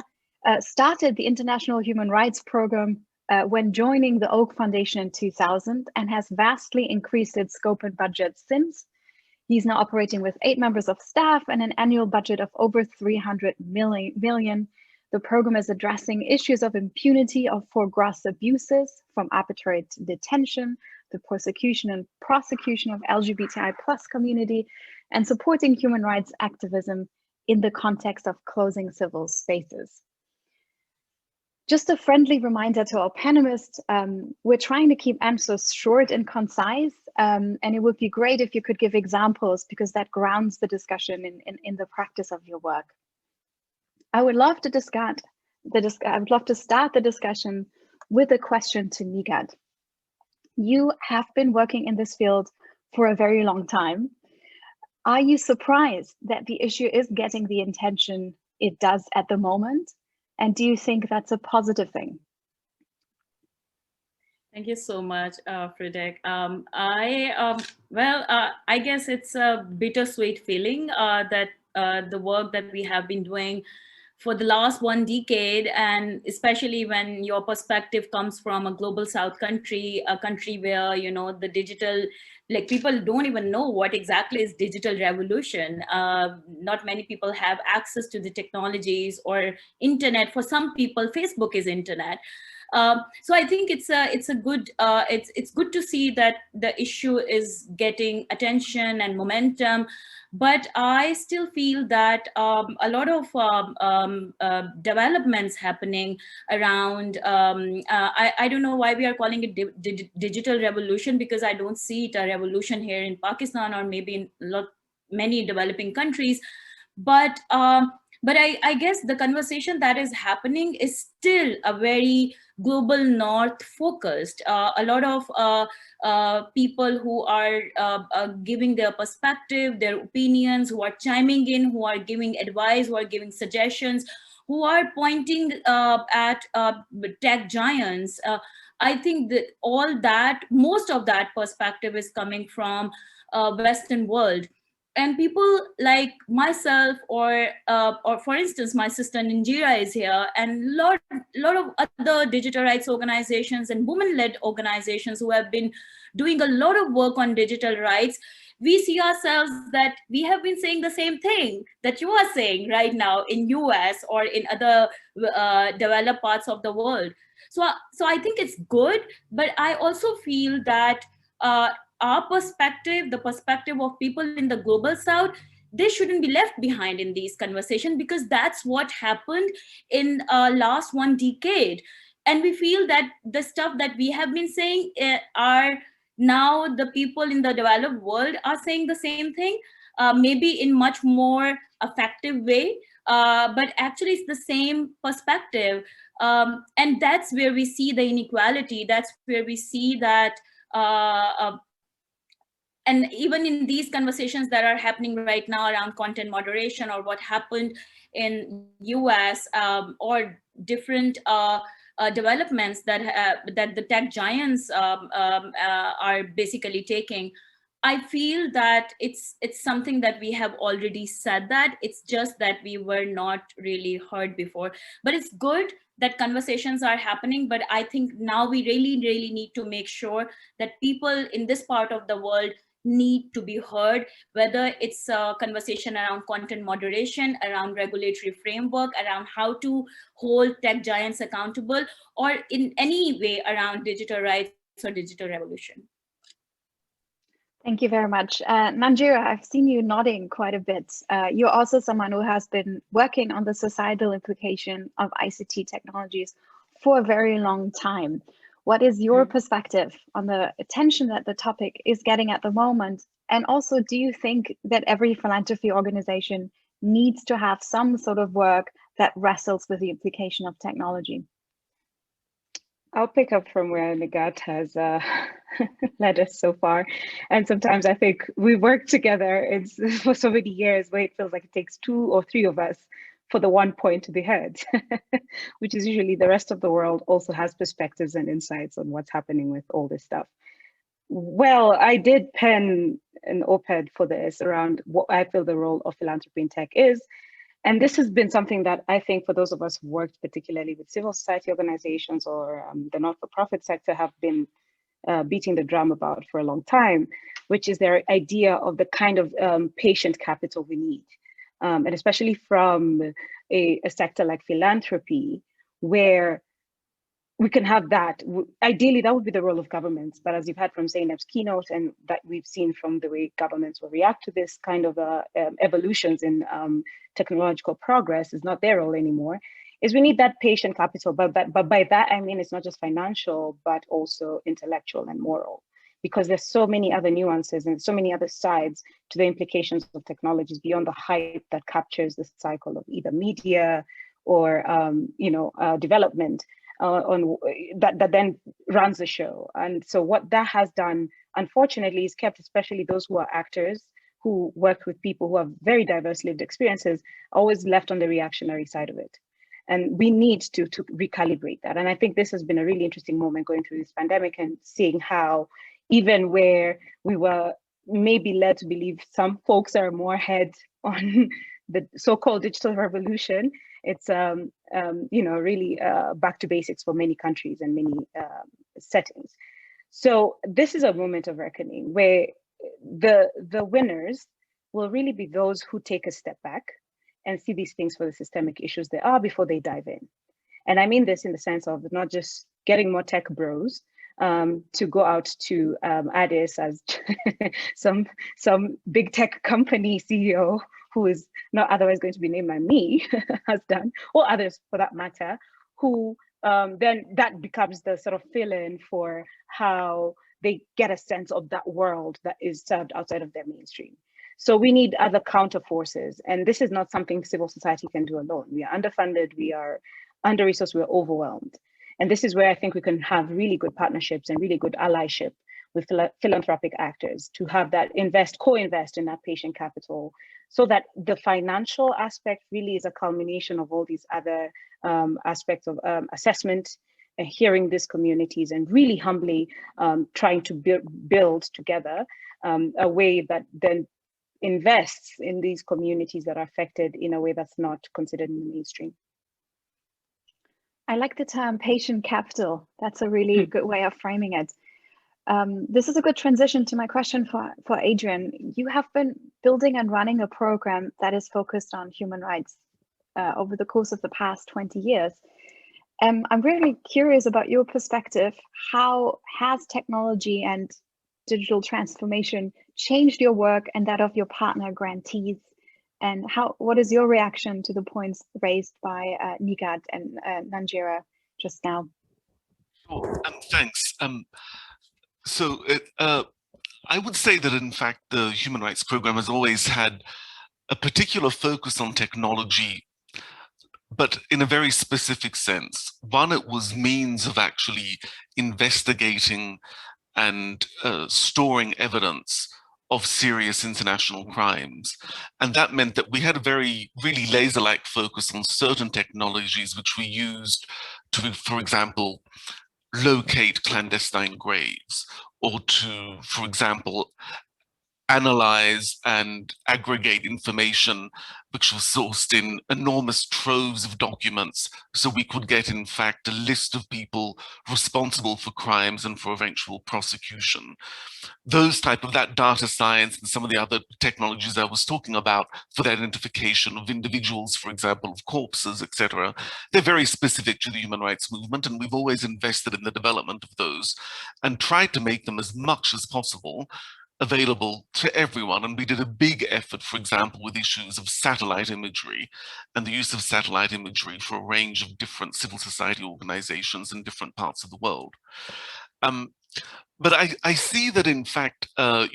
S4: started the International Human Rights Program when joining the Oak Foundation in 2000 and has vastly increased its scope and budget since. He's now operating with 8 members of staff and an annual budget of over 300 million. The program is addressing issues of impunity for gross abuses, from arbitrary detention, the persecution and prosecution of LGBTI+ community, and supporting human rights activism in the context of closing civil spaces. Just a friendly reminder to our panelists, we're trying to keep answers short and concise, and it would be great if you could give examples, because that grounds the discussion in the practice of your work. I would love to start the discussion with a question to Nighat. You have been working in this field for a very long time. Are you surprised that the issue is getting the attention it does at the moment? And do you think that's a positive thing?
S5: Thank you so much, Frederick. I guess it's a bittersweet feeling that the work that we have been doing for the last 1 decade, and especially when your perspective comes from a global South country, a country where, you know, the digital, like, people don't even know what exactly is digital revolution. Not many people have access to the technologies or internet. For some people, Facebook is internet. So I think it's good to see that the issue is getting attention and momentum. But I still feel that a lot of developments happening around, I don't know why we are calling it digital revolution, because I don't see it a revolution here in Pakistan or maybe in many developing countries. But I guess the conversation that is happening is still a very global north focused. A lot of people who are giving their perspective, their opinions, who are chiming in, who are giving advice, who are giving suggestions, who are pointing at tech giants. I think that most of that perspective is coming from Western world. And people like myself, or for instance, my sister Ninjira is here, and lot of other digital rights organizations and women-led organizations who have been doing a lot of work on digital rights. We see ourselves that we have been saying the same thing that you are saying right now in US or in other developed parts of the world. So I think it's good, but I also feel that our perspective, the perspective of people in the global South, they shouldn't be left behind in these conversations, because that's what happened in last 1 decade. And we feel that the stuff that we have been saying are now the people in the developed world are saying the same thing, maybe in much more effective way, but actually it's the same perspective. And that's where we see the inequality. That's where we see that and even in these conversations that are happening right now around content moderation, or what happened in US, or different developments that the tech giants are basically taking, I feel that it's something that we have already said, that it's just that we were not really heard before. But it's good that conversations are happening, but I think now we really need to make sure that people in this part of the world need to be heard, whether it's a conversation around content moderation, around regulatory framework, around how to hold tech giants accountable, or in any way around digital rights or digital revolution.
S4: Thank you very much. Nanjira, I've seen you nodding quite a bit. You're also someone who has been working on the societal implication of ICT technologies for a very long time. What is your perspective on the attention that the topic is getting at the moment? And also, do you think that every philanthropy organization needs to have some sort of work that wrestles with the implication of technology?
S6: I'll pick up from where Nighat
S4: led us so far. And sometimes I think we work together for so many years where it feels like it takes 2 or 3 of us for the one point to be heard, which is usually the rest of the world also has perspectives and insights on what's happening with all this stuff. Well, I did pen an op-ed for this around what I feel the role of philanthropy in tech is. And this has been something that I think for those of us who worked particularly with civil society organizations or the not-for-profit sector have been beating the drum about for a long time, which is their idea of the kind of patient capital we need. And especially from a sector like philanthropy, where we can have that. Ideally, that would be the role of governments. But as you've heard from Zeynep's keynote, and that we've seen from the way governments will react to this kind of evolutions in technological progress, is not their role anymore, is we need that patient capital. But by that, I mean, it's not just financial, but also intellectual and moral, because there's so many other nuances and so many other sides to the implications of technologies beyond the hype that captures the cycle of either media or development. That then runs the show. And so what that has done, unfortunately, is kept especially those who are actors, who worked with people who have very diverse lived experiences, always left on the reactionary side of it. And we need to recalibrate that. And I think this has been a really interesting moment going through this pandemic and seeing how even where we were maybe led to believe some folks are more ahead on the so-called digital revolution, it's really back to basics for many countries and many settings. So this is a moment of reckoning where the winners will really be those who take a step back and see these things for the systemic issues they are before they dive in. And I mean this in the sense of not just getting more tech bros to go out to Addis as some big tech company CEO who is not otherwise going to be named by me has done, or others for that matter, who then that becomes the sort of fill-in for how they get a sense of that world that is served outside of their mainstream. So we need other counter forces, and this is not something civil society can do alone. We are underfunded, we are under-resourced, we are overwhelmed. And this is where I think we can have really good partnerships and really good allyship with philanthropic actors to have that co-invest in that patient capital, so that the financial aspect really is a culmination of all these other aspects of assessment, hearing these communities, and really humbly trying to build together a way that then invests in these communities that are affected in a way that's not considered in the mainstream. I like the term patient capital. That's a really good way of framing it. This is a good transition to my question for Adrian. You have been building and running a program that is focused on human rights over the course of the past 20 years. I'm really curious about your perspective. How has technology and digital transformation changed your work and that of your partner grantees? And what is your reaction to the points raised by Nighat and Nanjira just now?
S6: Sure, thanks. I would say that, in fact, the Human Rights Program has always had a particular focus on technology, but in a very specific sense. One, it was means of actually investigating and storing evidence of serious international crimes. And that meant that we had a really laser-like focus on certain technologies which we used to, for example, locate clandestine graves, or to, for example, analyze and aggregate information which was sourced in enormous troves of documents, so we could get, in fact, a list of people responsible for crimes and for eventual prosecution. Those type of that data science and some of the other technologies I was talking about for the identification of individuals, for example, of corpses, etc., they're very specific to the human rights movement, and we've always invested in the development of those and tried to make them as much as possible available to everyone. And we did a big effort, for example, with issues of satellite imagery and the use of satellite imagery for a range of different civil society organizations in different parts of the world. But I see that, in fact, I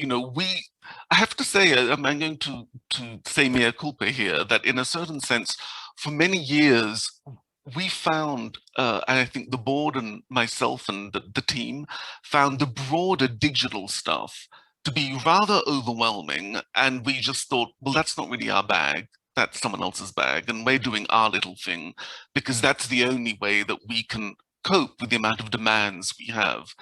S6: have to say, I'm going to say mea culpa here, that in a certain sense, for many years, we found, and I think the board and myself and the team found the broader digital stuff to be rather overwhelming. And we just thought, well, that's not really our bag. That's someone else's bag. And we're doing our little thing because that's the only way that we can cope with the amount of demands we have.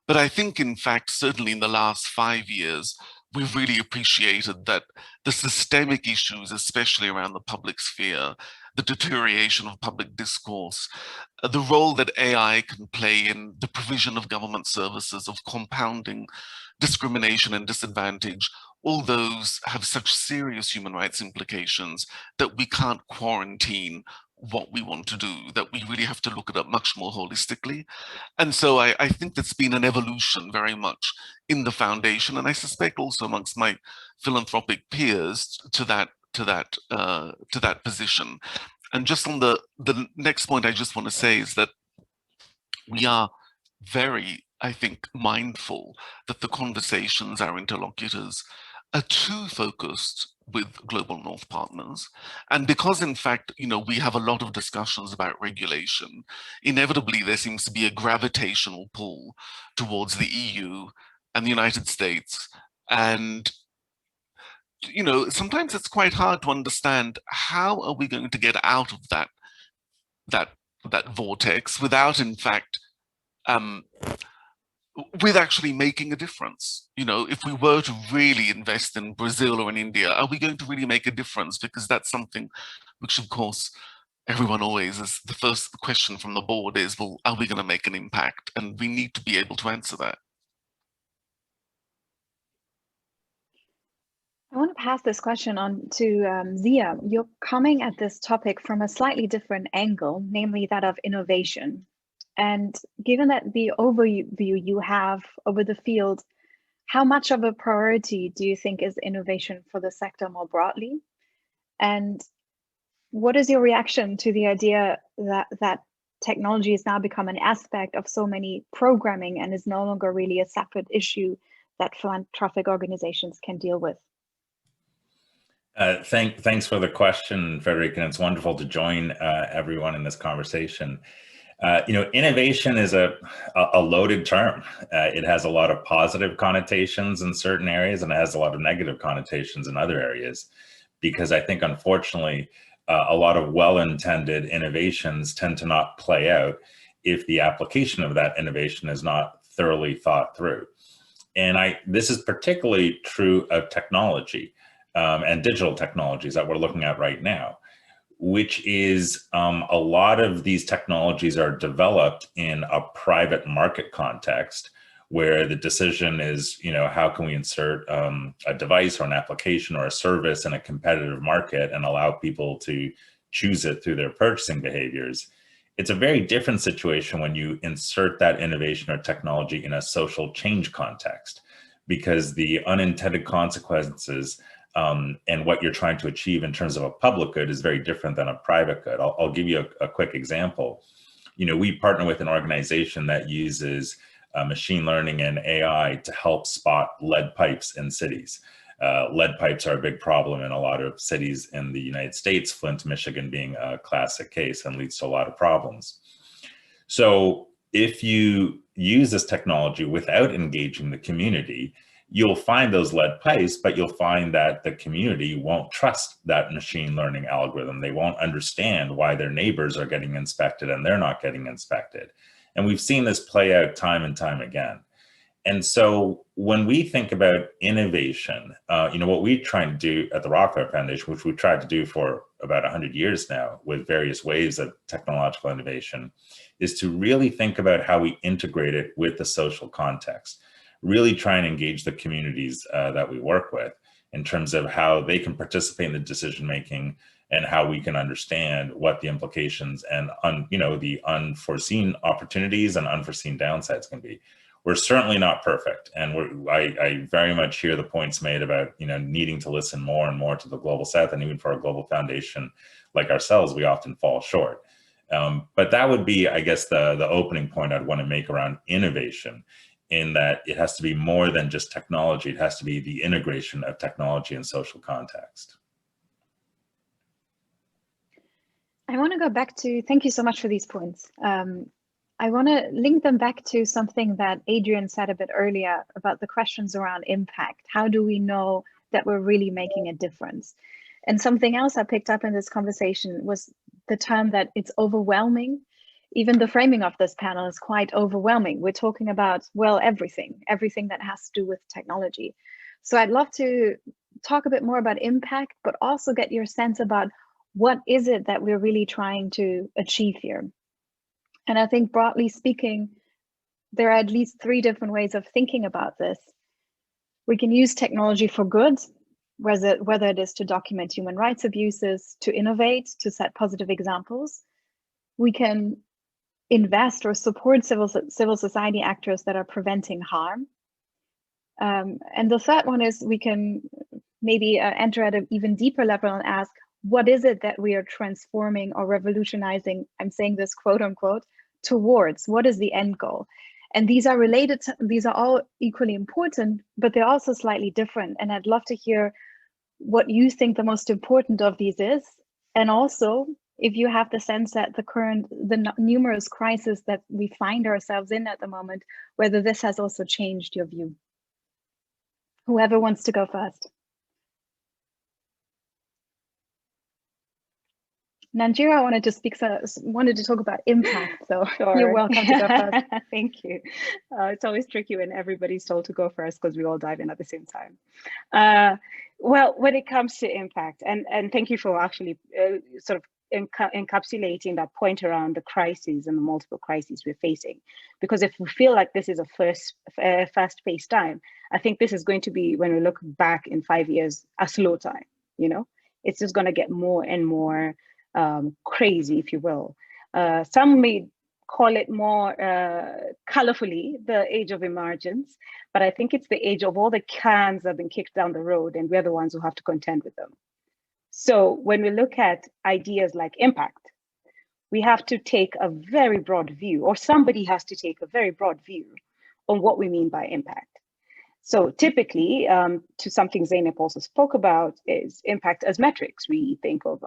S6: But I think, in fact, certainly in the last 5 years, we've really appreciated that the systemic issues, especially around the public sphere, the deterioration of public discourse, the role that AI can play in the provision of government services, of compounding discrimination and disadvantage, all those have such serious human rights implications that we can't quarantine what we want to do, that we really have to look at it much more holistically. And so I think that's been an evolution very much in the foundation, and I suspect also amongst my philanthropic peers to that position. And just on the next point I just want to say is that we are very, I think, mindful that the conversations our interlocutors are too focused with global North partners. And because, in fact, we have a lot of discussions about regulation, inevitably there seems to be a gravitational pull towards the EU and the United States. And sometimes it's quite hard to understand how are we going to get out of that vortex without, in fact, with actually making a difference. If we were to really invest in Brazil or in India, are we going to really make a difference? Because that's something which, of course, everyone always is, the first question from the board is, well, are we going to make an impact? And we need to be able to answer that.
S4: I want to pass this question on to Zia. You're coming at this topic from a slightly different angle, namely that of innovation. And given that the overview you have over the field, how much of a priority do you think is innovation for the sector more broadly? And what is your reaction to the idea that technology has now become an aspect of so many programming and is no longer really a separate issue that philanthropic organizations can deal with?
S7: Thanks for the question, Frederick, and it's wonderful to join everyone in this conversation. Innovation is a loaded term. It has a lot of positive connotations in certain areas, and it has a lot of negative connotations in other areas, because I think, unfortunately, a lot of well-intended innovations tend to not play out if the application of that innovation is not thoroughly thought through. And this is particularly true of technology and digital technologies that we're looking at right now, which is a lot of these technologies are developed in a private market context where the decision is, how can we insert a device or an application or a service in a competitive market and allow people to choose it through their purchasing behaviors. It's a very different situation when you insert that innovation or technology in a social change context, because the unintended consequences and what you're trying to achieve in terms of a public good is very different than a private good. I'll give you a quick example. We partner with an organization that uses machine learning and AI to help spot lead pipes in cities. Lead pipes are a big problem in a lot of cities in the United States, Flint, Michigan being a classic case, and leads to a lot of problems. So if you use this technology without engaging the community, you'll find those lead pipes, but you'll find that the community won't trust that machine learning algorithm. They won't understand why their neighbors are getting inspected and they're not getting inspected. And we've seen this play out time and time again. And so when we think about innovation, what we try to do at the Rockefeller Foundation, which we've tried to do for about 100 years now with various waves of technological innovation, is to really think about how we integrate it with the social context. Really try and engage the communities that we work with in terms of how they can participate in the decision-making and how we can understand what the implications and the unforeseen opportunities and unforeseen downsides can be. We're certainly not perfect, and I very much hear the points made about needing to listen more and more to the global South, and even for a global foundation like ourselves, we often fall short. But that would be, I guess, the opening point I'd want to make around innovation, in that it has to be more than just technology. It has to be the integration of technology and social context.
S4: I want to go back to, thank you so much for these points. I want to link them back to something that Adrian said a bit earlier about the questions around impact. How do we know that we're really making a difference? And something else I picked up in this conversation was the term that it's overwhelming. Even the framing of this panel is quite overwhelming. We're talking about, well, everything that has to do with technology. So I'd love to talk a bit more about impact, but also get your sense about what is it that we're really trying to achieve here. And I think broadly speaking, there are at least 3 different ways of thinking about this. We can use technology for good, whether it is to document human rights abuses, to innovate, to set positive examples. We can invest or support civil society actors that are preventing harm. And the third one is we can maybe enter at an even deeper level and ask, what is it that we are transforming or revolutionizing, I'm saying this quote unquote, towards? What is the end goal? And these are related to, these are all equally important, but they're also slightly different. And I'd love to hear what you think the most important of these is. And also, if you have the sense that the numerous crises that we find ourselves in at the moment, whether this has also changed your view. Whoever wants to go first. Nanjira wanted to talk about impact, so
S8: sure.
S4: You're welcome to go first.
S8: Thank you. It's always tricky when everybody's told to go first because we all dive in at the same time. Well, when it comes to impact, and thank you for actually sort of encapsulating that point around the crises and the multiple crises we're facing, because if we feel like this is a fast-paced time, I think this is going to be, when we look back in 5 years, a slow time. You know, it's just going to get more and more crazy, if you will. Some may call it more colorfully the age of emergence, but I think it's the age of all the cans that have been kicked down the road, and we're the ones who have to contend with them. So when we look at ideas like impact, we have to take a very broad view, or somebody has to take a very broad view on what we mean by impact. So typically, to something Zeynep also spoke about, is impact as metrics. We think of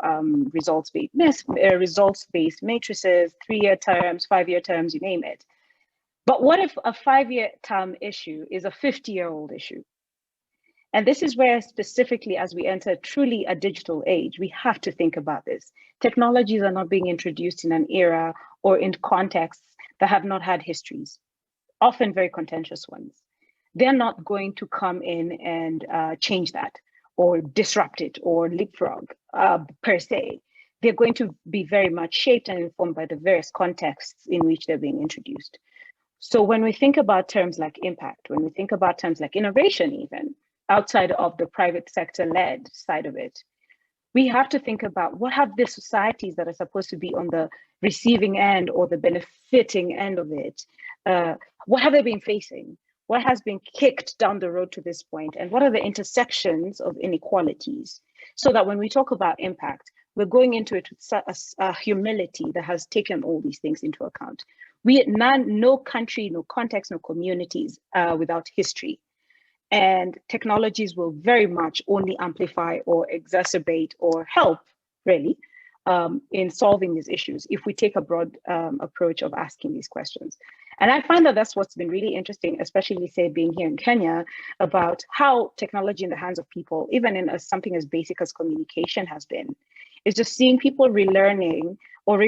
S8: results-based matrices, 3-year terms, 5-year terms, you name it. But what if a 5-year term issue is a 50-year-old issue? And this is where specifically, as we enter truly a digital age, we have to think about this. Technologies are not being introduced in an era or in contexts that have not had histories, often very contentious ones. They're not going to come in and change that or disrupt it or leapfrog per se. They're going to be very much shaped and informed by the various contexts in which they're being introduced. So when we think about terms like impact, when we think about terms like innovation, even outside of the private sector led side of it, we have to think about what have the societies that are supposed to be on the receiving end or the benefiting end of it, what have they been facing? What has been kicked down the road to this point? And what are the intersections of inequalities? So that when we talk about impact, we're going into it with a humility that has taken all these things into account. No country, no context, no communities without history. And technologies will very much only amplify or exacerbate or help, really, in solving these issues if we take a broad approach of asking these questions. And I find that that's what's been really interesting, especially say being here in Kenya, about how technology in the hands of people, even in something as basic as communication has been, is just seeing people relearning or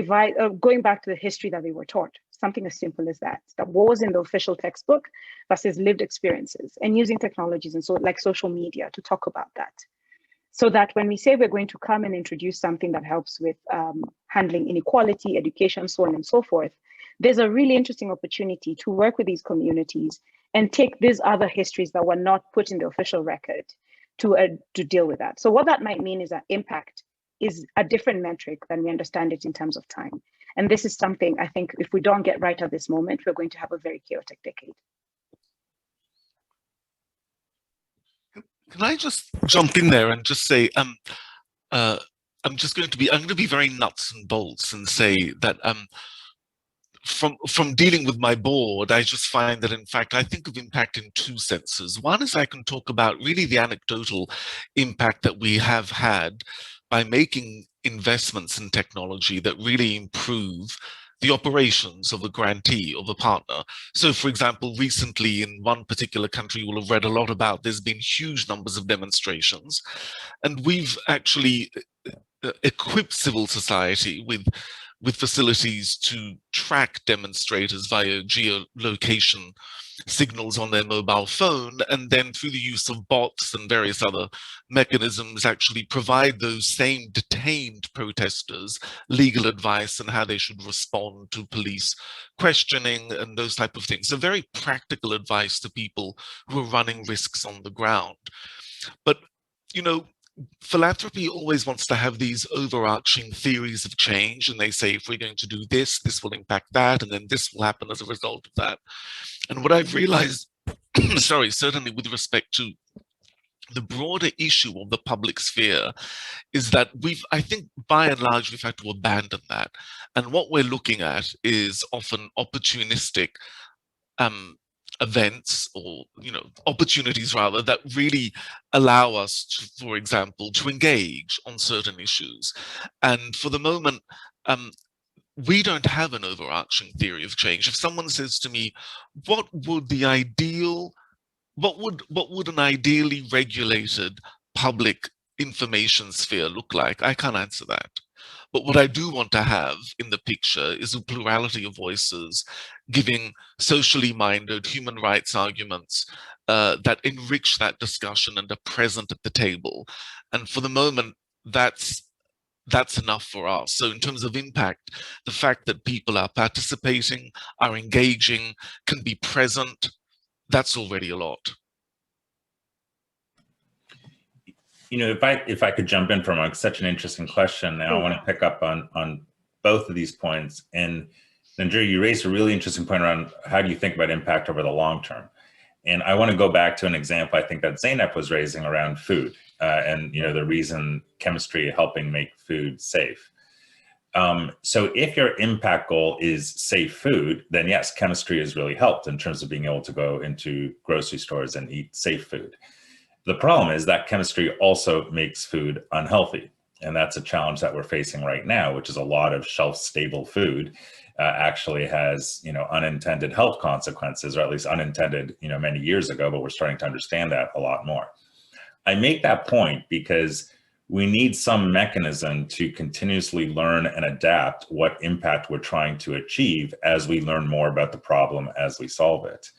S8: going back to the history that they were taught. Something as simple as that what was in the official textbook versus lived experiences, and using technologies and so like social media to talk about that. So that when we say we're going to come and introduce something that helps with handling inequality, education, so on and so forth, there's a really interesting opportunity to work with these communities and take these other histories that were not put in the official record to deal with that. So what that might mean is that impact is a different metric than we understand it in terms of time. And this is something I think if we don't get right at this moment, we're going to have a very chaotic decade.
S6: Can I just jump in there and just say, I'm going to be very nuts and bolts and say that from dealing with my board, I just find that, in fact, I think of impact in 2 senses. One is I can talk about really the anecdotal impact that we have had, by making investments in technology that really improve the operations of a grantee, of a partner. So, for example, recently in one particular country, you will have read a lot about, there's been huge numbers of demonstrations, and we've actually equipped civil society with facilities to track demonstrators via geolocation signals on their mobile phone, and then through the use of bots and various other mechanisms actually provide those same detained protesters legal advice on how they should respond to police questioning and those type of things. So very practical advice to people who are running risks on the ground. But, you know, philanthropy always wants to have these overarching theories of change, and they say, if we're going to do this, this will impact that, and then this will happen as a result of that. And what I've realized, sorry, certainly with respect to the broader issue of the public sphere, is that I think by and large, we've had to abandon that. And what we're looking at is often opportunistic events, or opportunities rather, that really allow us to, for example, to engage on certain issues. And for the moment, we don't have an overarching theory of change. If someone says to me, what would an ideally regulated public information sphere look like? I can't answer that. But what I do want to have in the picture is a plurality of voices giving socially minded human rights arguments that enrich that discussion and are present at the table. And for the moment, that's enough for us. So in terms of impact, the fact that people are participating, are engaging, can be present, that's already a lot.
S7: If I could jump in from such an interesting question, and I want to pick up on both of these points. And Rhodri, you raised a really interesting point around how do you think about impact over the long term. And I want to go back to an example I think that Zeynep was raising around food, and the reason chemistry helping make food safe. So if your impact goal is safe food, then yes, chemistry has really helped in terms of being able to go into grocery stores and eat safe food. The problem is that chemistry also makes food unhealthy. And that's a challenge that we're facing right now, which is a lot of shelf-stable food actually has, unintended health consequences, or at least unintended, many years ago, but we're starting to understand that a lot more. I make that point because we need some mechanism to continuously learn and adapt what impact we're trying to achieve as we learn more about the problem as we solve it.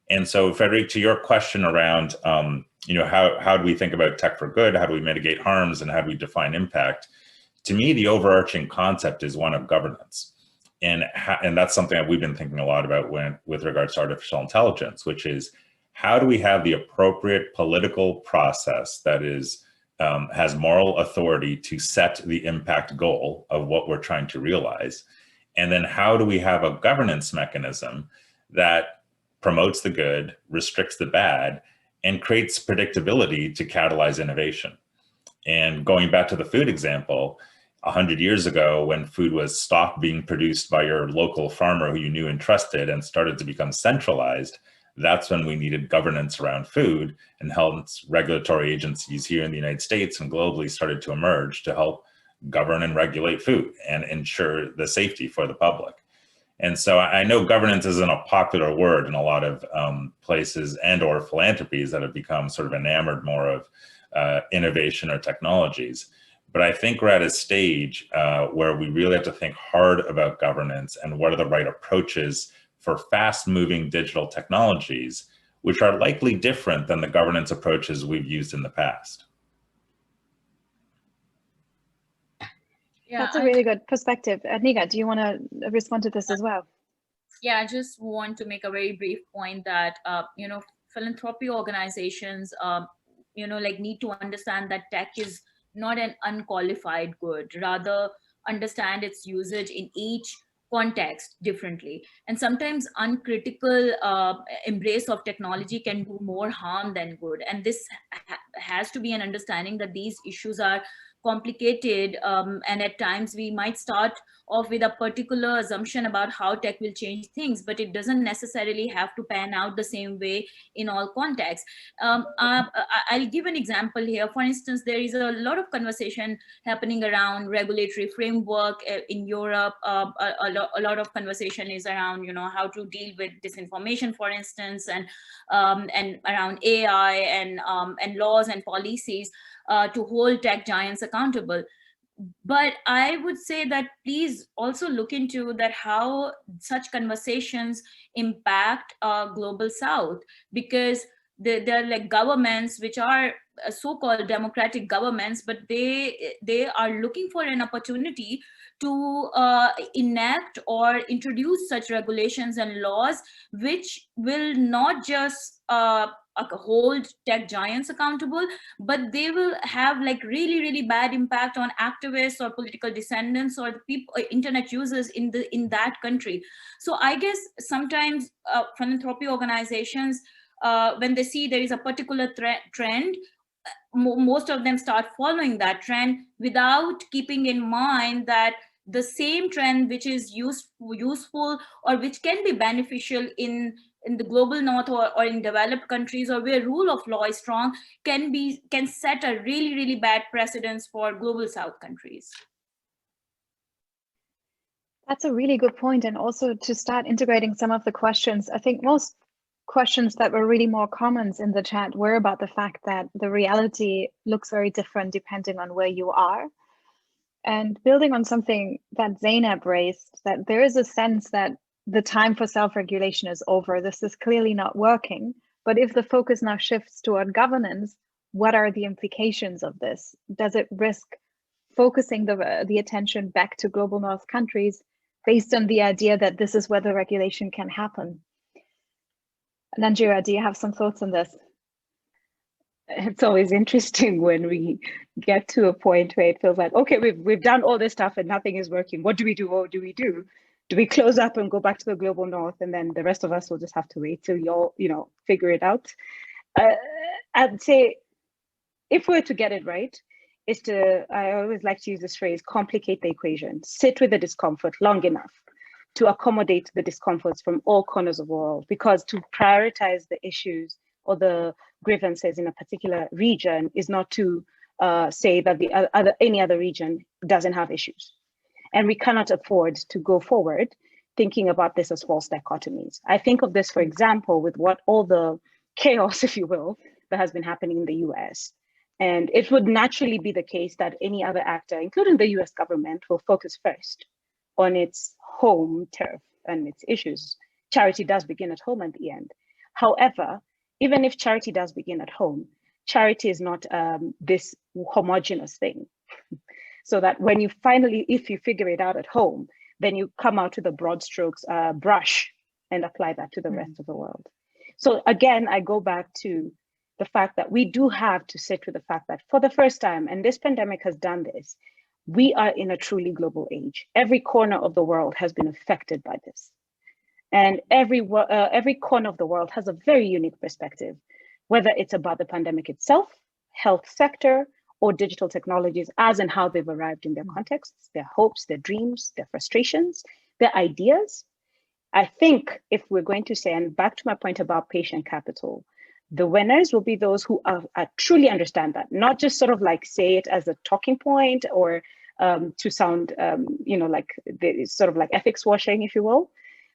S7: And so, Frederic, to your question around, how do we think about tech for good? How do we mitigate harms? And how do we define impact? To me, the overarching concept is one of governance. And that's something that we've been thinking a lot about with regards to artificial intelligence, which is how do we have the appropriate political process that is has moral authority to set the impact goal of what we're trying to realize? And then how do we have a governance mechanism that promotes the good, restricts the bad, and creates predictability to catalyze innovation? And going back to the food example, 100 years ago, when food was stopped being produced by your local farmer who you knew and trusted and started to become centralized, that's when we needed governance around food, and health regulatory agencies here in the United States and globally started to emerge to help govern and regulate food and ensure the safety for the public. And so I know governance isn't a popular word in a lot of places and/or philanthropies that have become sort of enamored more of innovation or technologies. But I think we're at a stage where we really have to think hard about governance and what are the right approaches for fast-moving digital technologies, which are likely different than the governance approaches we've used in the past.
S4: Yeah, that's a really good perspective. Niga, do you want to respond to this as well?
S5: Yeah, I just want to make a very brief point that, philanthropy organizations, need to understand that tech is not an unqualified good, rather understand its usage in each context differently. And sometimes uncritical embrace of technology can do more harm than good. And this has to be an understanding that these issues are complicated, and at times we might start off with a particular assumption about how tech will change things, but it doesn't necessarily have to pan out the same way in all contexts. I'll give an example here. For instance, there is a lot of conversation happening around regulatory framework in Europe. A lot of conversation is around, how to deal with disinformation, for instance, and around AI and laws and policies to hold tech giants accountable. But I would say that please also look into that, how such conversations impact global South, because they're like governments which are so-called democratic governments, but they are looking for an opportunity to enact or introduce such regulations and laws which will not just hold tech giants accountable, but they will have like really bad impact on activists or political descendants or the people, internet users in that country. So I guess sometimes philanthropy organizations, when they see there is a particular trend, most of them start following that trend without keeping in mind that the same trend which is useful or which can be beneficial in the global North or in developed countries, or where rule of law is strong, can set a really bad precedence for global South countries.
S4: That's a really good point. And also to start integrating some of the questions, I think most questions that were really more comments in the chat were about the fact that the reality looks very different depending on where you are. And building on something that Zeynep raised, that there is a sense that the time for self-regulation is over. This is clearly not working. But if the focus now shifts toward governance, what are the implications of this? Does it risk focusing the attention back to global North countries based on the idea that this is where the regulation can happen? Nanjira, do you have some thoughts on this?
S8: It's always interesting when we get to a point where it feels like, okay, we've done all this stuff and nothing is working. What do we do? What do we do? Do we close up and go back to the global North, and then the rest of us will just have to wait till you all, figure it out? I'd say if we're to get it right, I always like to use this phrase, complicate the equation, sit with the discomfort long enough to accommodate the discomforts from all corners of the world, because to prioritize the issues or the grievances in a particular region is not to say that any other region doesn't have issues. And we cannot afford to go forward thinking about this as false dichotomies. I think of this, for example, with all the chaos, if you will, that has been happening in the US. And it would naturally be the case that any other actor, including the US government, will focus first on its home turf and its issues. Charity does begin at home at the end. However, even if charity does begin at home, charity is not this homogeneous thing. So that when you if you figure it out at home, then you come out with a broad strokes brush and apply that to the rest of the world. So again, I go back to the fact that we do have to sit with the fact that for the first time, and this pandemic has done this, we are in a truly global age. Every corner of the world has been affected by this. And every corner of the world has a very unique perspective, whether it's about the pandemic itself, health sector, or digital technologies, as and how they've arrived in their contexts, their hopes, their dreams, their frustrations, their ideas. I think if we're going to say, and back to my point about patient capital, the winners will be those who truly understand that, not just sort of like say it as a talking point or to sound, like sort of like ethics washing, if you will,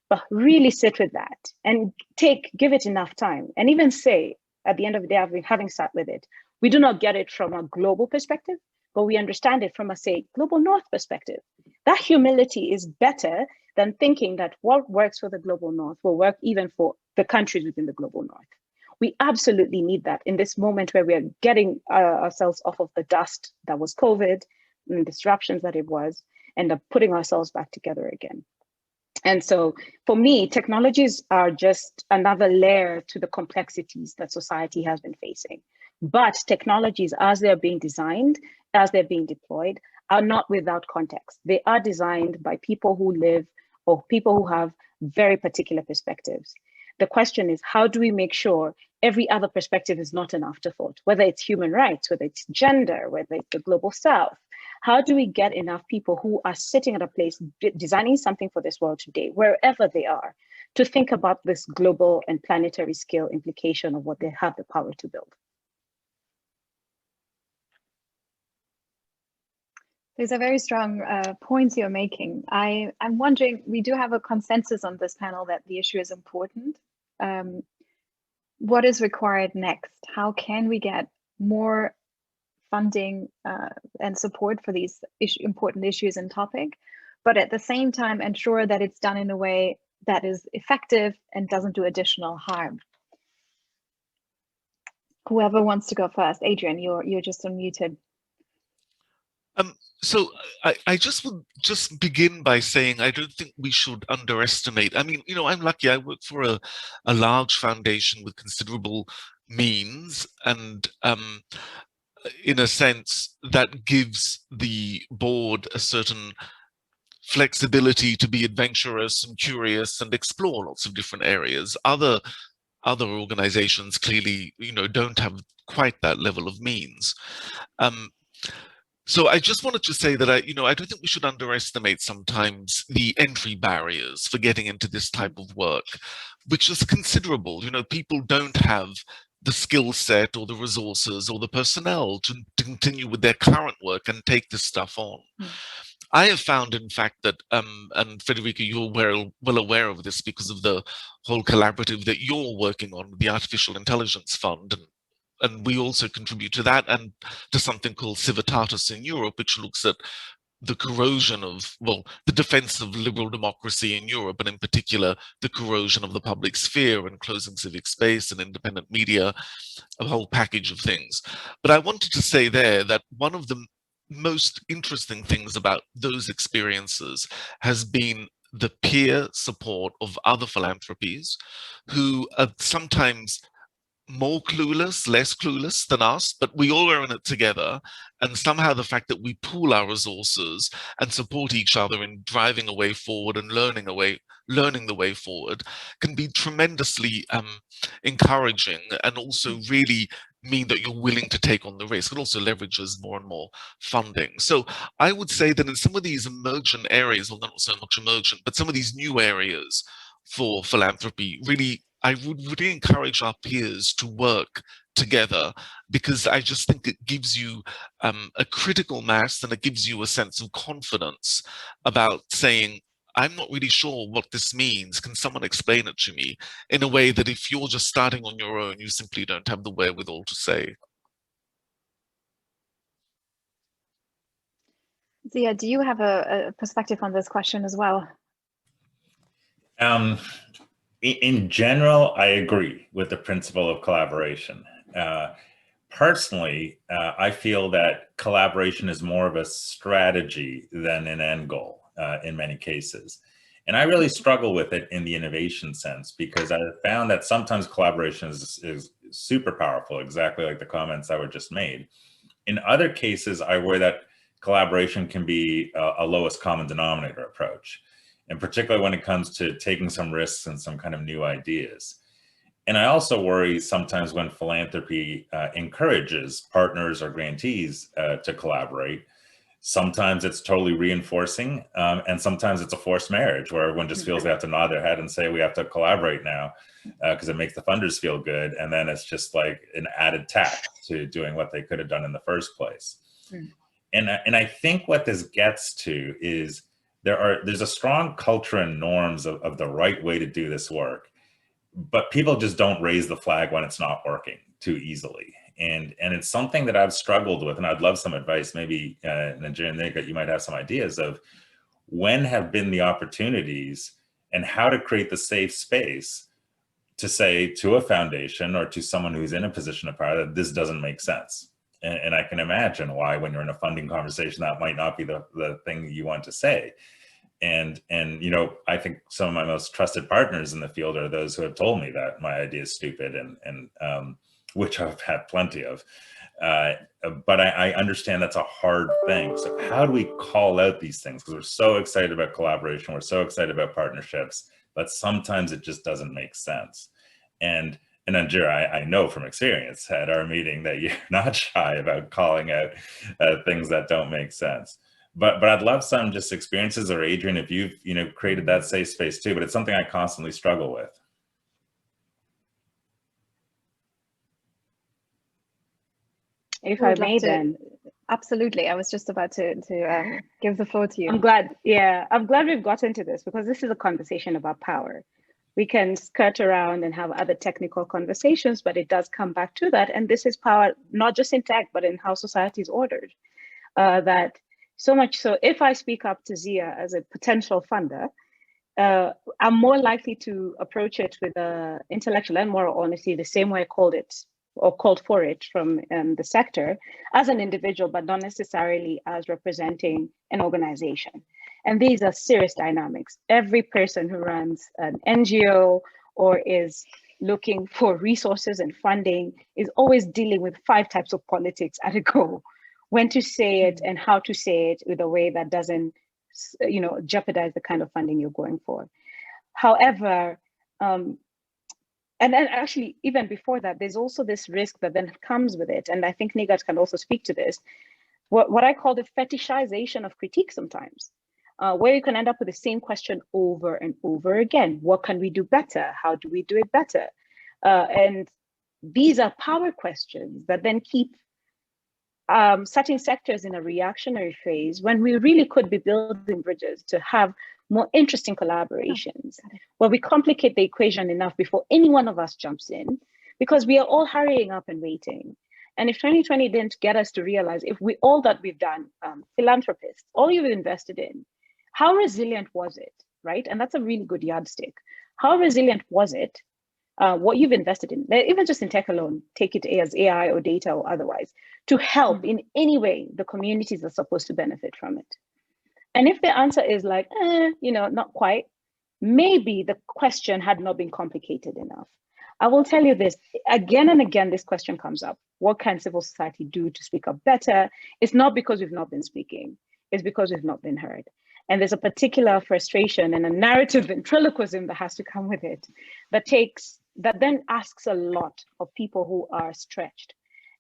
S8: but really sit with that and give it enough time. And even say, at the end of the day, having sat with it, we do not get it from a global perspective, but we understand it from a, say, global North perspective. That humility is better than thinking that what works for the global North will work even for the countries within the global North. We absolutely need that in this moment where we are getting ourselves off of the dust that was COVID and disruptions that it was, and putting ourselves back together again. And so for me, technologies are just another layer to the complexities that society has been facing. But technologies, as they're being designed, as they're being deployed, are not without context. They are designed by people who live or people who have very particular perspectives. The question is, how do we make sure every other perspective is not an afterthought, whether it's human rights, whether it's gender, whether it's the global south. How do we get enough people who are sitting at a place designing something for this world today, wherever they are, to think about this global and planetary scale implication of what they have the power to build?
S4: These are very strong points you're making. I'm wondering, we do have a consensus on this panel that the issue is important. What is required next? How can we get more funding and support for these important issues and topic, but at the same time ensure that it's done in a way that is effective and doesn't do additional harm? Whoever wants to go first. Adrian, you're just unmuted.
S6: So I just would begin by saying I don't think we should underestimate. I mean, you know, I'm lucky. I work for a large foundation with considerable means, and in a sense that gives the board a certain flexibility to be adventurous and curious and explore lots of different areas. Other organizations clearly, you know, don't have quite that level of means. So I just wanted to say that I don't think we should underestimate sometimes the entry barriers for getting into this type of work, which is considerable. You know, people don't have the skill set or the resources or the personnel to continue with their current work and take this stuff on. I have found, in fact, that, and Federica, you're well aware of this because of the whole collaborative that you're working on with the Artificial Intelligence Fund, and we also contribute to that and to something called Civitatis in Europe, which looks at the corrosion of, well, the defense of liberal democracy in Europe, and in particular, the corrosion of the public sphere and closing civic space and independent media, a whole package of things. But I wanted to say there that one of the most interesting things about those experiences has been the peer support of other philanthropies who are sometimes more clueless, less clueless than us, but we all are in it together. And somehow the fact that we pool our resources and support each other in driving a way forward and learning the way forward can be tremendously encouraging, and also really mean that you're willing to take on the risk. It also leverages more and more funding. So I would say that in some of these emergent areas, or not so much emergent, but some of these new areas for philanthropy, really, I would really encourage our peers to work together, because I just think it gives you a critical mass, and it gives you a sense of confidence about saying, I'm not really sure what this means. Can someone explain it to me? In a way that if you're just starting on your own, you simply don't have the wherewithal to say.
S4: Zia, do you have a perspective on this question as well?
S7: In general, I agree with the principle of collaboration. Personally, I feel that collaboration is more of a strategy than an end goal in many cases. And I really struggle with it in the innovation sense, because I found that sometimes collaboration is super powerful, exactly like the comments that were just made. In other cases, I worry that collaboration can be a lowest common denominator approach, and particularly when it comes to taking some risks and some kind of new ideas. And I also worry sometimes when philanthropy encourages partners or grantees to collaborate. Sometimes it's totally reinforcing, and sometimes it's a forced marriage where everyone just feels they have to nod their head and say, we have to collaborate now because it makes the funders feel good. And then it's just like an added tax to doing what they could have done in the first place. And I think what this gets to is there's a strong culture and norms of the right way to do this work, but people just don't raise the flag when it's not working too easily. And it's something that I've struggled with, and I'd love some advice. Maybe Najir and Nika, you might have some ideas of when have been the opportunities and how to create the safe space to say to a foundation or to someone who's in a position of power that this doesn't make sense. And I can imagine why, when you're in a funding conversation, that might not be the thing you want to say. And you know, I think some of my most trusted partners in the field are those who have told me that my idea is stupid, and which I've had plenty of. But I understand that's a hard thing. So how do we call out these things? Because we're so excited about collaboration, we're so excited about partnerships, but sometimes it just doesn't make sense. And And Anjira, I know from experience at our meeting that you're not shy about calling out things that don't make sense. But I'd love some just experiences, or Adrian, if you've created that safe space too. But it's something I constantly struggle with.
S8: If I may, then.
S4: Absolutely. I was just about to give the floor to you.
S8: I'm glad we've gotten to this, because this is a conversation about power. We can skirt around and have other technical conversations, but it does come back to that. And this is power, not just in tech, but in how society is ordered. That so much so, if I speak up to Zia as a potential funder, I'm more likely to approach it with intellectual and moral honesty, the same way I called for it from the sector, as an individual, but not necessarily as representing an organization. And these are serious dynamics. Every person who runs an NGO or is looking for resources and funding is always dealing with 5 types of politics at a go. When to say it and how to say it with a way that doesn't, jeopardize the kind of funding you're going for. However, and then actually, even before that, there's also this risk that then comes with it. And I think Nighat can also speak to this, what I call the fetishization of critique sometimes, where you can end up with the same question over and over again. What can we do better? How do we do it better? And these are power questions that then keep certain sectors in a reactionary phase, when we really could be building bridges to have more interesting collaborations, where we complicate the equation enough before any one of us jumps in, because we are all hurrying up and waiting. And if 2020 didn't get us to realize, if all that we've done, philanthropists, all you've invested in, how resilient was it, right? And that's a really good yardstick. How resilient was it? What you've invested in, even just in tech alone, take it as AI or data or otherwise, to help in any way the communities are supposed to benefit from it. And if the answer is like, not quite, maybe the question had not been complicated enough. I will tell you this, again and again, this question comes up. What can civil society do to speak up better? It's not because we've not been speaking, it's because we've not been heard. And there's a particular frustration and a narrative ventriloquism that has to come with it, that then asks a lot of people who are stretched,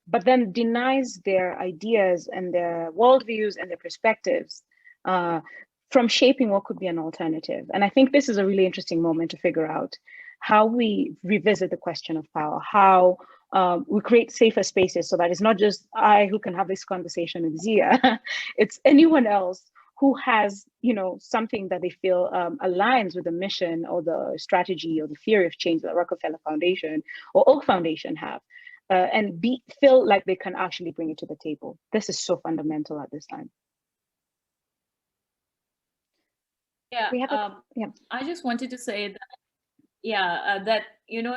S8: but then denies their ideas and their worldviews and their perspectives from shaping what could be an alternative. And I think this is a really interesting moment to figure out how we revisit the question of power, how we create safer spaces so that it's not just I who can have this conversation with Zia, it's anyone else who has, something that they feel aligns with the mission or the strategy or the theory of change that Rockefeller Foundation or Oak Foundation have, and feel like they can actually bring it to the table. This is so fundamental at this time.
S5: Yeah,
S4: We have
S5: I just wanted to say that, that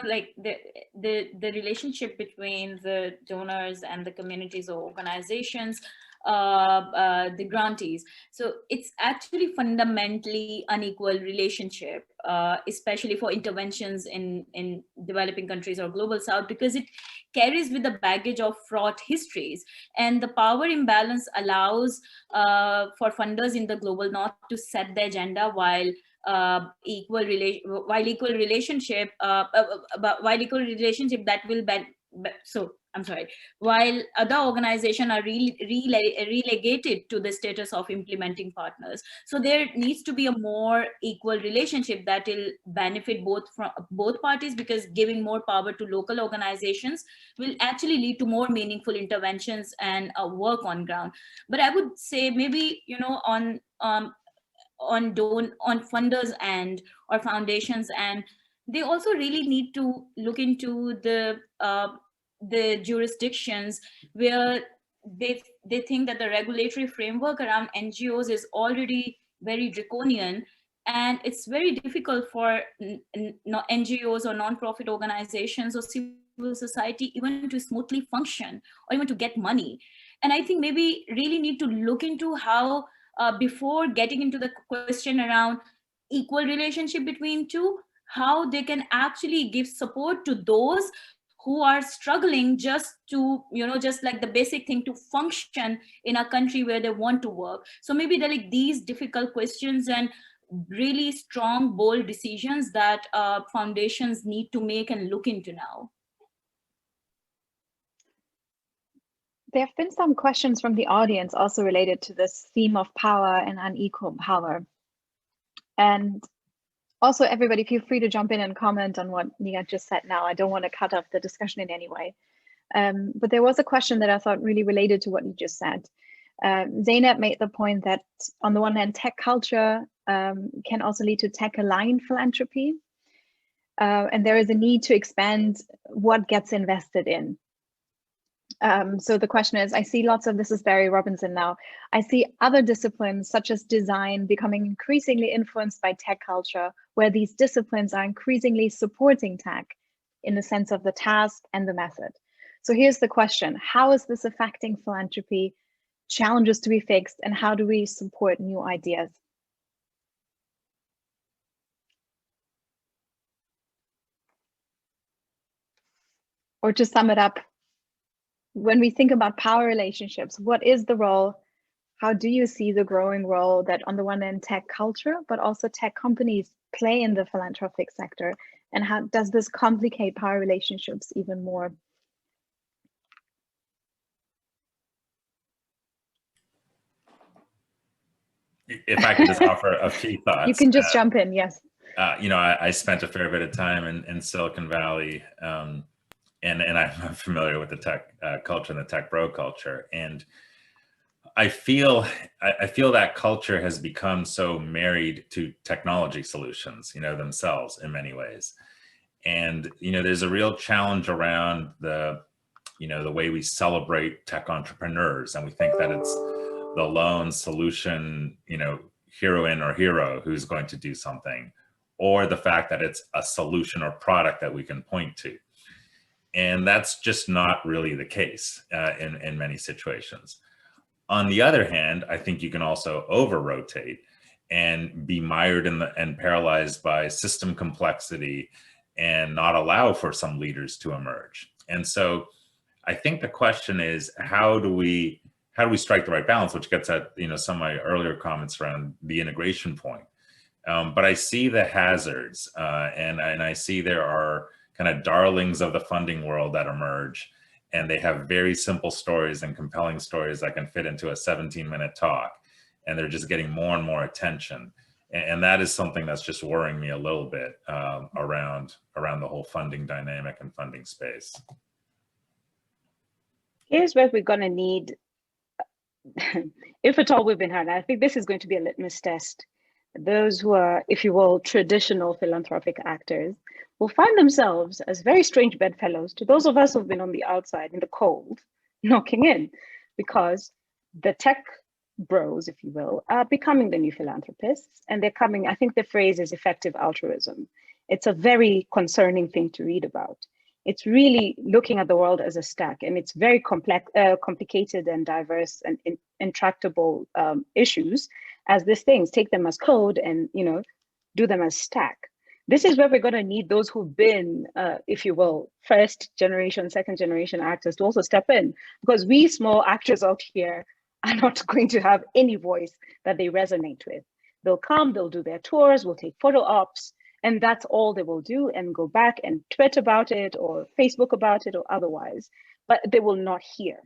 S5: like the relationship between the donors and the communities or organizations, the grantees, so it's actually fundamentally unequal relationship, especially for interventions in developing countries or global south, because it carries with the baggage of fraught histories, and the power imbalance allows for funders in the global north to set the agenda while equal relationship that will while other organizations are relegated to the status of implementing partners. So there needs to be a more equal relationship that will benefit both parties, because giving more power to local organizations will actually lead to more meaningful interventions and work on ground. But I would say maybe on funders and or foundations, and they also really need to look into the jurisdictions where they think that the regulatory framework around NGOs is already very draconian, and it's very difficult for NGOs or non-profit organizations or civil society even to smoothly function or even to get money. And I think maybe really need to look into how before getting into the question around equal relationship between two, how they can actually give support to those who are struggling just to, just like the basic thing to function in a country where they want to work. So maybe they're like these difficult questions and really strong, bold decisions that foundations need to make and look into now.
S4: There have been some questions from the audience also related to this theme of power and unequal power. And also, everybody, feel free to jump in and comment on what Nia just said now. I don't want to cut off the discussion in any way. But there was a question that I thought really related to what you just said. Zeynep made the point that on the one hand, tech culture can also lead to tech-aligned philanthropy. And there is a need to expand what gets invested in. So the question is, I see lots of, this is Barry Robinson now, I see other disciplines such as design becoming increasingly influenced by tech culture, where these disciplines are increasingly supporting tech in the sense of the task and the method. So here's the question, how is this affecting philanthropy, challenges to be fixed, and how do we support new ideas? Or to sum it up, when we think about power relationships, what is the role? How do you see the growing role that on the one hand tech culture, but also tech companies play in the philanthropic sector? And how does this complicate power relationships even more?
S7: If I could just offer a few thoughts.
S4: You can just jump in, yes.
S7: You know, I spent a fair bit of time in Silicon Valley, and I'm familiar with the tech culture and the tech bro culture. And I feel that culture has become so married to technology solutions, you know, themselves in many ways. And, you know, there's a real challenge around the way we celebrate tech entrepreneurs. And we think that it's the lone solution, you know, heroine or hero who's going to do something, or the fact that it's a solution or product that we can point to. And that's just not really the case in many situations. On the other hand, I think you can also over-rotate and be mired in and paralyzed by system complexity and not allow for some leaders to emerge. And so I think the question is, how do we strike the right balance, which gets at, you know, some of my earlier comments around the integration point. But I see the hazards, and I see there are kind of darlings of the funding world that emerge, and they have very simple stories and compelling stories that can fit into a 17-minute talk, and they're just getting more and more attention. And that is something that's just worrying me a little bit around the whole funding dynamic and funding space.
S8: Here's where we're going to need, if at all we've been heard, I think this is going to be a litmus test. Those who are, if you will, traditional philanthropic actors will find themselves as very strange bedfellows to those of us who've been on the outside in the cold, knocking in, because the tech bros, if you will, are becoming the new philanthropists, and they're coming, I think the phrase is effective altruism. It's a very concerning thing to read about. It's really looking at the world as a stack, and it's very complex, complicated and diverse and intractable issues as these things. Take them as code and, you know, do them as stack. This is where we're going to need those who've been, if you will, first generation, second generation actors to also step in, because we small actors out here are not going to have any voice that they resonate with. They'll come, they'll do their tours, we'll take photo ops, and that's all they will do, and go back and tweet about it or Facebook about it or otherwise, but they will not hear.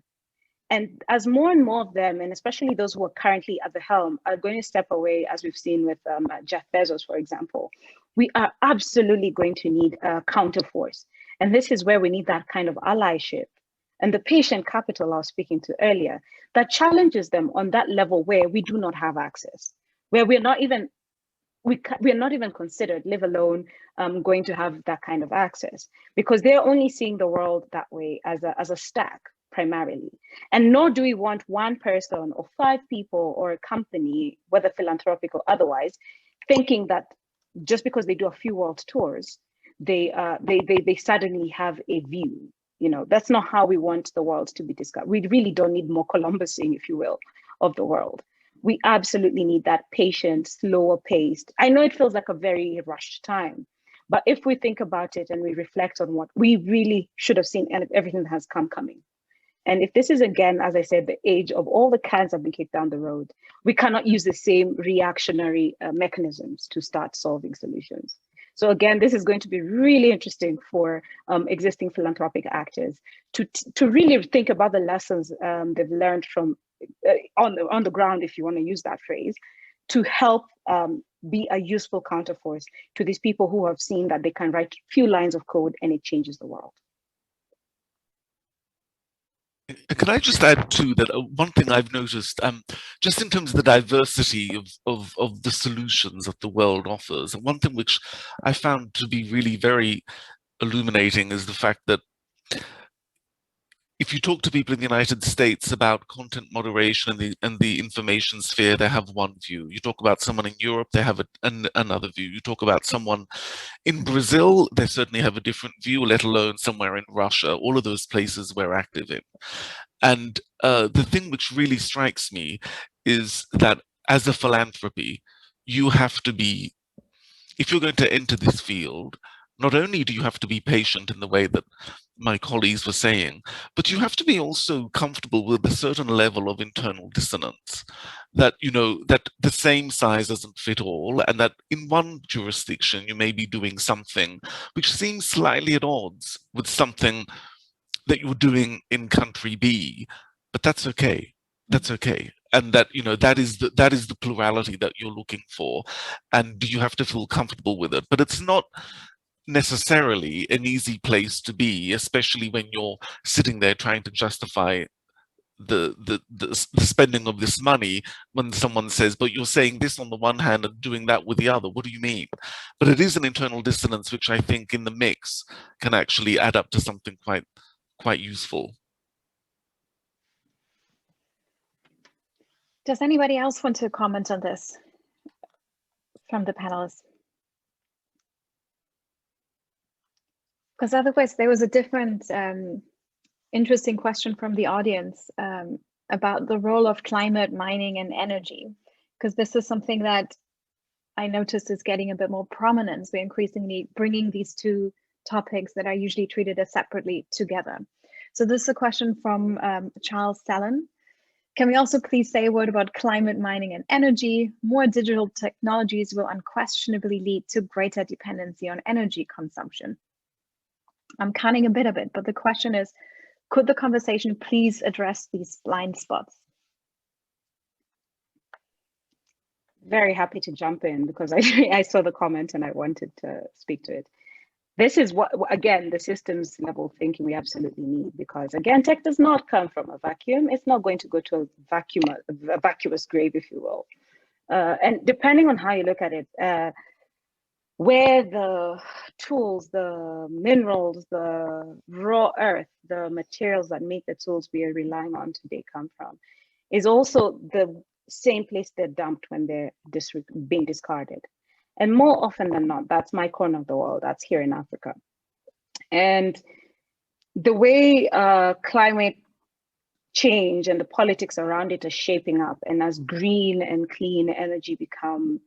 S8: And as more and more of them, and especially those who are currently at the helm, are going to step away, as we've seen with Jeff Bezos, for example, we are absolutely going to need a counterforce. And this is where we need that kind of allyship and the patient capital I was speaking to earlier, that challenges them on that level where we do not have access, where we're not even, we are not even considered, let alone going to have that kind of access, because they're only seeing the world that way as a stack primarily. And nor do we want one person or 5 people or a company, whether philanthropic or otherwise, thinking that just because they do a few world tours, they suddenly have a view. You know, that's not how we want the world to be discovered. We really don't need more Columbusing, if you will, of the world. We absolutely need that patient, slower paced. I know it feels like a very rushed time, but if we think about it and we reflect on what we really should have seen and everything that has coming. And if this is, again, as I said, the age of all the cans have been kicked down the road, we cannot use the same reactionary mechanisms to start solving solutions. So again, this is going to be really interesting for existing philanthropic actors to really think about the lessons they've learned from on the ground, if you want to use that phrase, to help be a useful counterforce to these people who have seen that they can write a few lines of code and it changes the world.
S6: Can I just add too that one thing I've noticed, just in terms of the diversity of the solutions that the world offers, and one thing which I found to be really very illuminating is the fact that if you talk to people in the United States about content moderation and the information sphere, they have one view. You talk about someone in Europe, they have another view. You talk about someone in Brazil, they certainly have a different view, let alone somewhere in Russia. All of those places we're active in. And the thing which really strikes me is that as a philanthropy, you have to be, if you're going to enter this field, not only do you have to be patient in the way that my colleagues were saying, but you have to be also comfortable with a certain level of internal dissonance, that, you know, that the same size doesn't fit all, and that in one jurisdiction you may be doing something which seems slightly at odds with something that you're doing in country B, but that's okay. That's okay. And that, you know, that is the plurality that you're looking for, and you have to feel comfortable with it. But it's not necessarily an easy place to be, especially when you're sitting there trying to justify the spending of this money, when someone says, but you're saying this on the one hand and doing that with the other. What do you mean? But it is an internal dissonance which I think in the mix can actually add up to something quite useful.
S4: Does anybody else want to comment on this from the panelists? Because otherwise there was a different interesting question from the audience about the role of climate, mining, and energy, because this is something that I noticed is getting a bit more prominence. We're increasingly bringing these two topics that are usually treated as separately together. So this is a question from Charles Sallon. Can we also please say a word about climate, mining, and energy? More digital technologies will unquestionably lead to greater dependency on energy consumption. I'm cutting a bit of it, but the question is, could the conversation please address these blind spots?
S8: Very happy to jump in because I saw the comment and I wanted to speak to it. This is what, again, the systems level thinking we absolutely need, because again, tech does not come from a vacuum. It's not going to go to a vacuous grave, if you will. And depending on how you look at it, where the tools, the minerals, the raw earth, the materials that make the tools we are relying on today come from, is also the same place they're dumped when they're being discarded. And more often than not, that's my corner of the world, that's here in Africa. And the way climate change and the politics around it are shaping up, and as green and clean energy become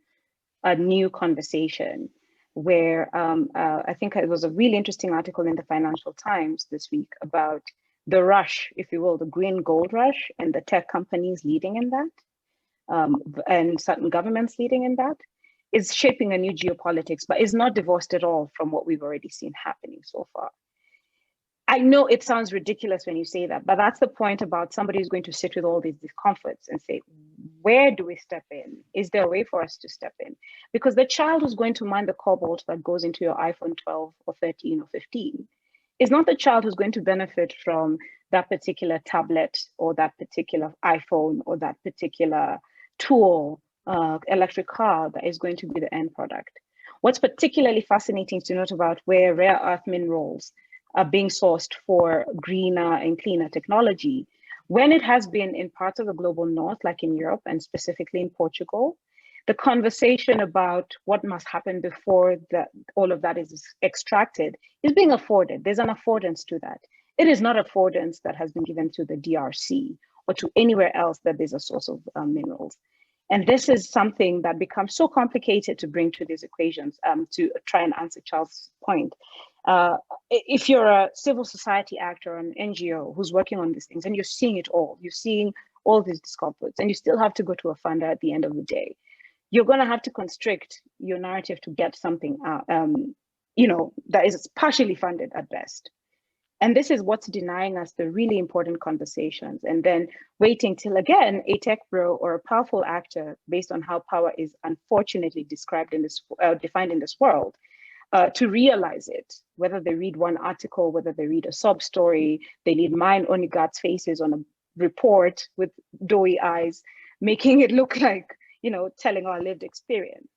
S8: a new conversation, where I think it was a really interesting article in the Financial Times this week about the rush, if you will, the green gold rush, and the tech companies leading in that, and certain governments leading in that, is shaping a new geopolitics, but is not divorced at all from what we've already seen happening so far. I know it sounds ridiculous when you say that, but that's the point about somebody who's going to sit with all these discomforts and say, where do we step in? Is there a way for us to step in? Because the child who's going to mine the cobalt that goes into your iPhone 12 or 13 or 15 is not the child who's going to benefit from that particular tablet or that particular iPhone or that particular tool, electric car that is going to be the end product. What's particularly fascinating to note about where rare earth minerals are being sourced for greener and cleaner technology, when it has been in parts of the global north, like in Europe and specifically in Portugal, the conversation about what must happen before all of that is extracted is being afforded. There's an affordance to that. It is not affordance that has been given to the DRC or to anywhere else that there's a source of minerals. And this is something that becomes so complicated to bring to these equations to try and answer Charles' point. If you're a civil society actor or an NGO who's working on these things and you're seeing it all, you're seeing all these discomforts, and you still have to go to a funder at the end of the day you're going to have to constrict your narrative to get something out, that is partially funded at best. And this is what's denying us the really important conversations, and then waiting till, again, a tech bro or a powerful actor, based on how power is unfortunately defined in this world, to realize it, whether they read one article, whether they read a sub story, they need mine only God's faces on a report with doughy eyes, making it look like, telling our lived experience.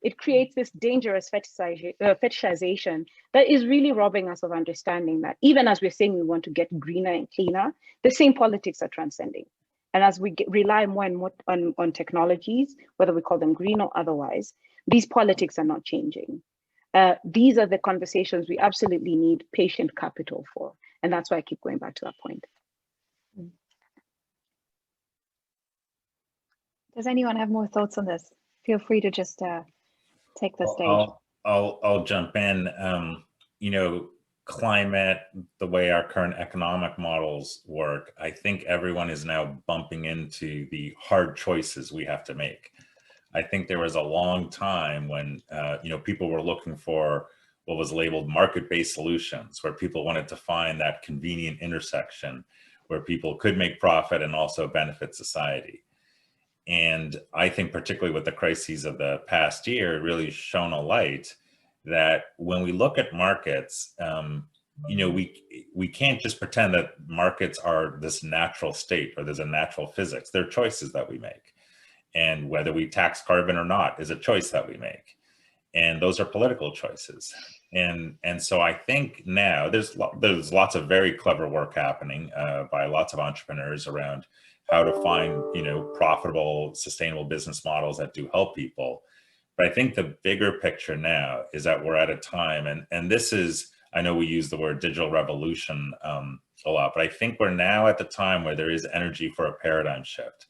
S8: It creates this dangerous fetishization that is really robbing us of understanding that even as we're saying we want to get greener and cleaner, the same politics are transcending. And as we rely more and more on technologies, whether we call them green or otherwise, these politics are not changing. These are the conversations we absolutely need patient capital for. And that's why I keep going back to that point.
S4: Does anyone have more thoughts on this? Feel free to just take the stage.
S7: I'll jump in. Climate, the way our current economic models work, I think everyone is now bumping into the hard choices we have to make. I think there was a long time when people were looking for what was labeled market-based solutions, where people wanted to find that convenient intersection where people could make profit and also benefit society. And I think particularly with the crises of the past year, it really shone a light that when we look at markets, we can't just pretend that markets are this natural state or there's a natural physics. They're choices that we make. And whether we tax carbon or not is a choice that we make. And those are political choices. And so I think now there's lots of very clever work happening by lots of entrepreneurs around how to find, profitable, sustainable business models that do help people. But I think the bigger picture now is that we're at a time, and this is, I know we use the word digital revolution a lot, but I think we're now at the time where there is energy for a paradigm shift,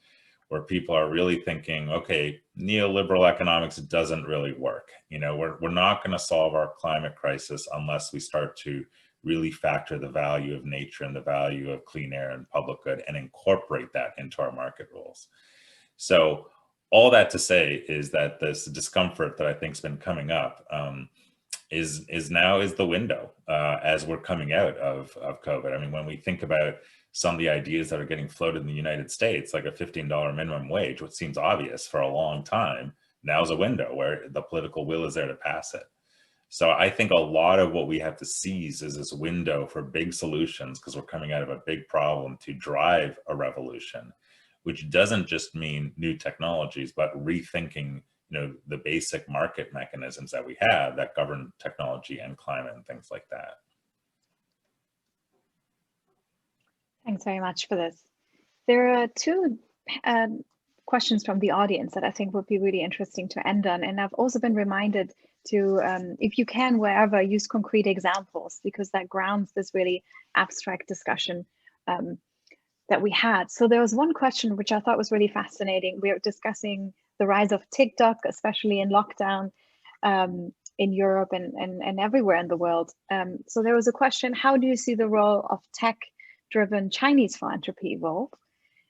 S7: where people are really thinking, okay, neoliberal economics doesn't really work. We're not going to solve our climate crisis unless we start to really factor the value of nature and the value of clean air and public good and incorporate that into our market rules. So all that to say is that this discomfort that I think has been coming up is the window as we're coming out of COVID. I mean, when we think about some of the ideas that are getting floated in the United States, like a $15 minimum wage, which seems obvious for a long time, now's a window where the political will is there to pass it. So I think a lot of what we have to seize is this window for big solutions, because we're coming out of a big problem, to drive a revolution, which doesn't just mean new technologies, but rethinking, the basic market mechanisms that we have that govern technology and climate and things like that.
S4: Thanks very much for this. There are two questions from the audience that I think would be really interesting to end on. And I've also been reminded to, if you can, wherever, use concrete examples, because that grounds this really abstract discussion that we had. So there was one question which I thought was really fascinating. We were discussing the rise of TikTok, especially in lockdown in Europe and everywhere in the world. So there was a question: how do you see the role of tech-driven Chinese philanthropy evolve?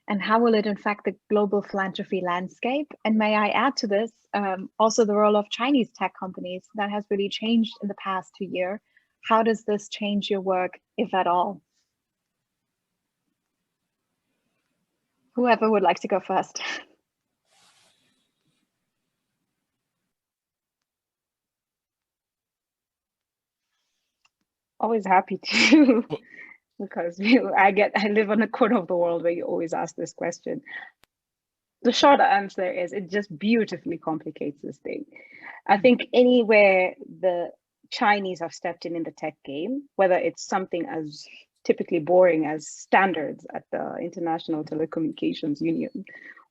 S4: And how will it affect the global philanthropy landscape? And may I add to this, also the role of Chinese tech companies that has really changed in the past 2 years. How does this change your work, if at all? Whoever would like to go first.
S8: Always happy to. Because I live on a corner of the world where you always ask this question. The short answer is it just beautifully complicates this thing. I think anywhere the Chinese have stepped in the tech game, whether it's something as typically boring as standards at the International Telecommunications Union,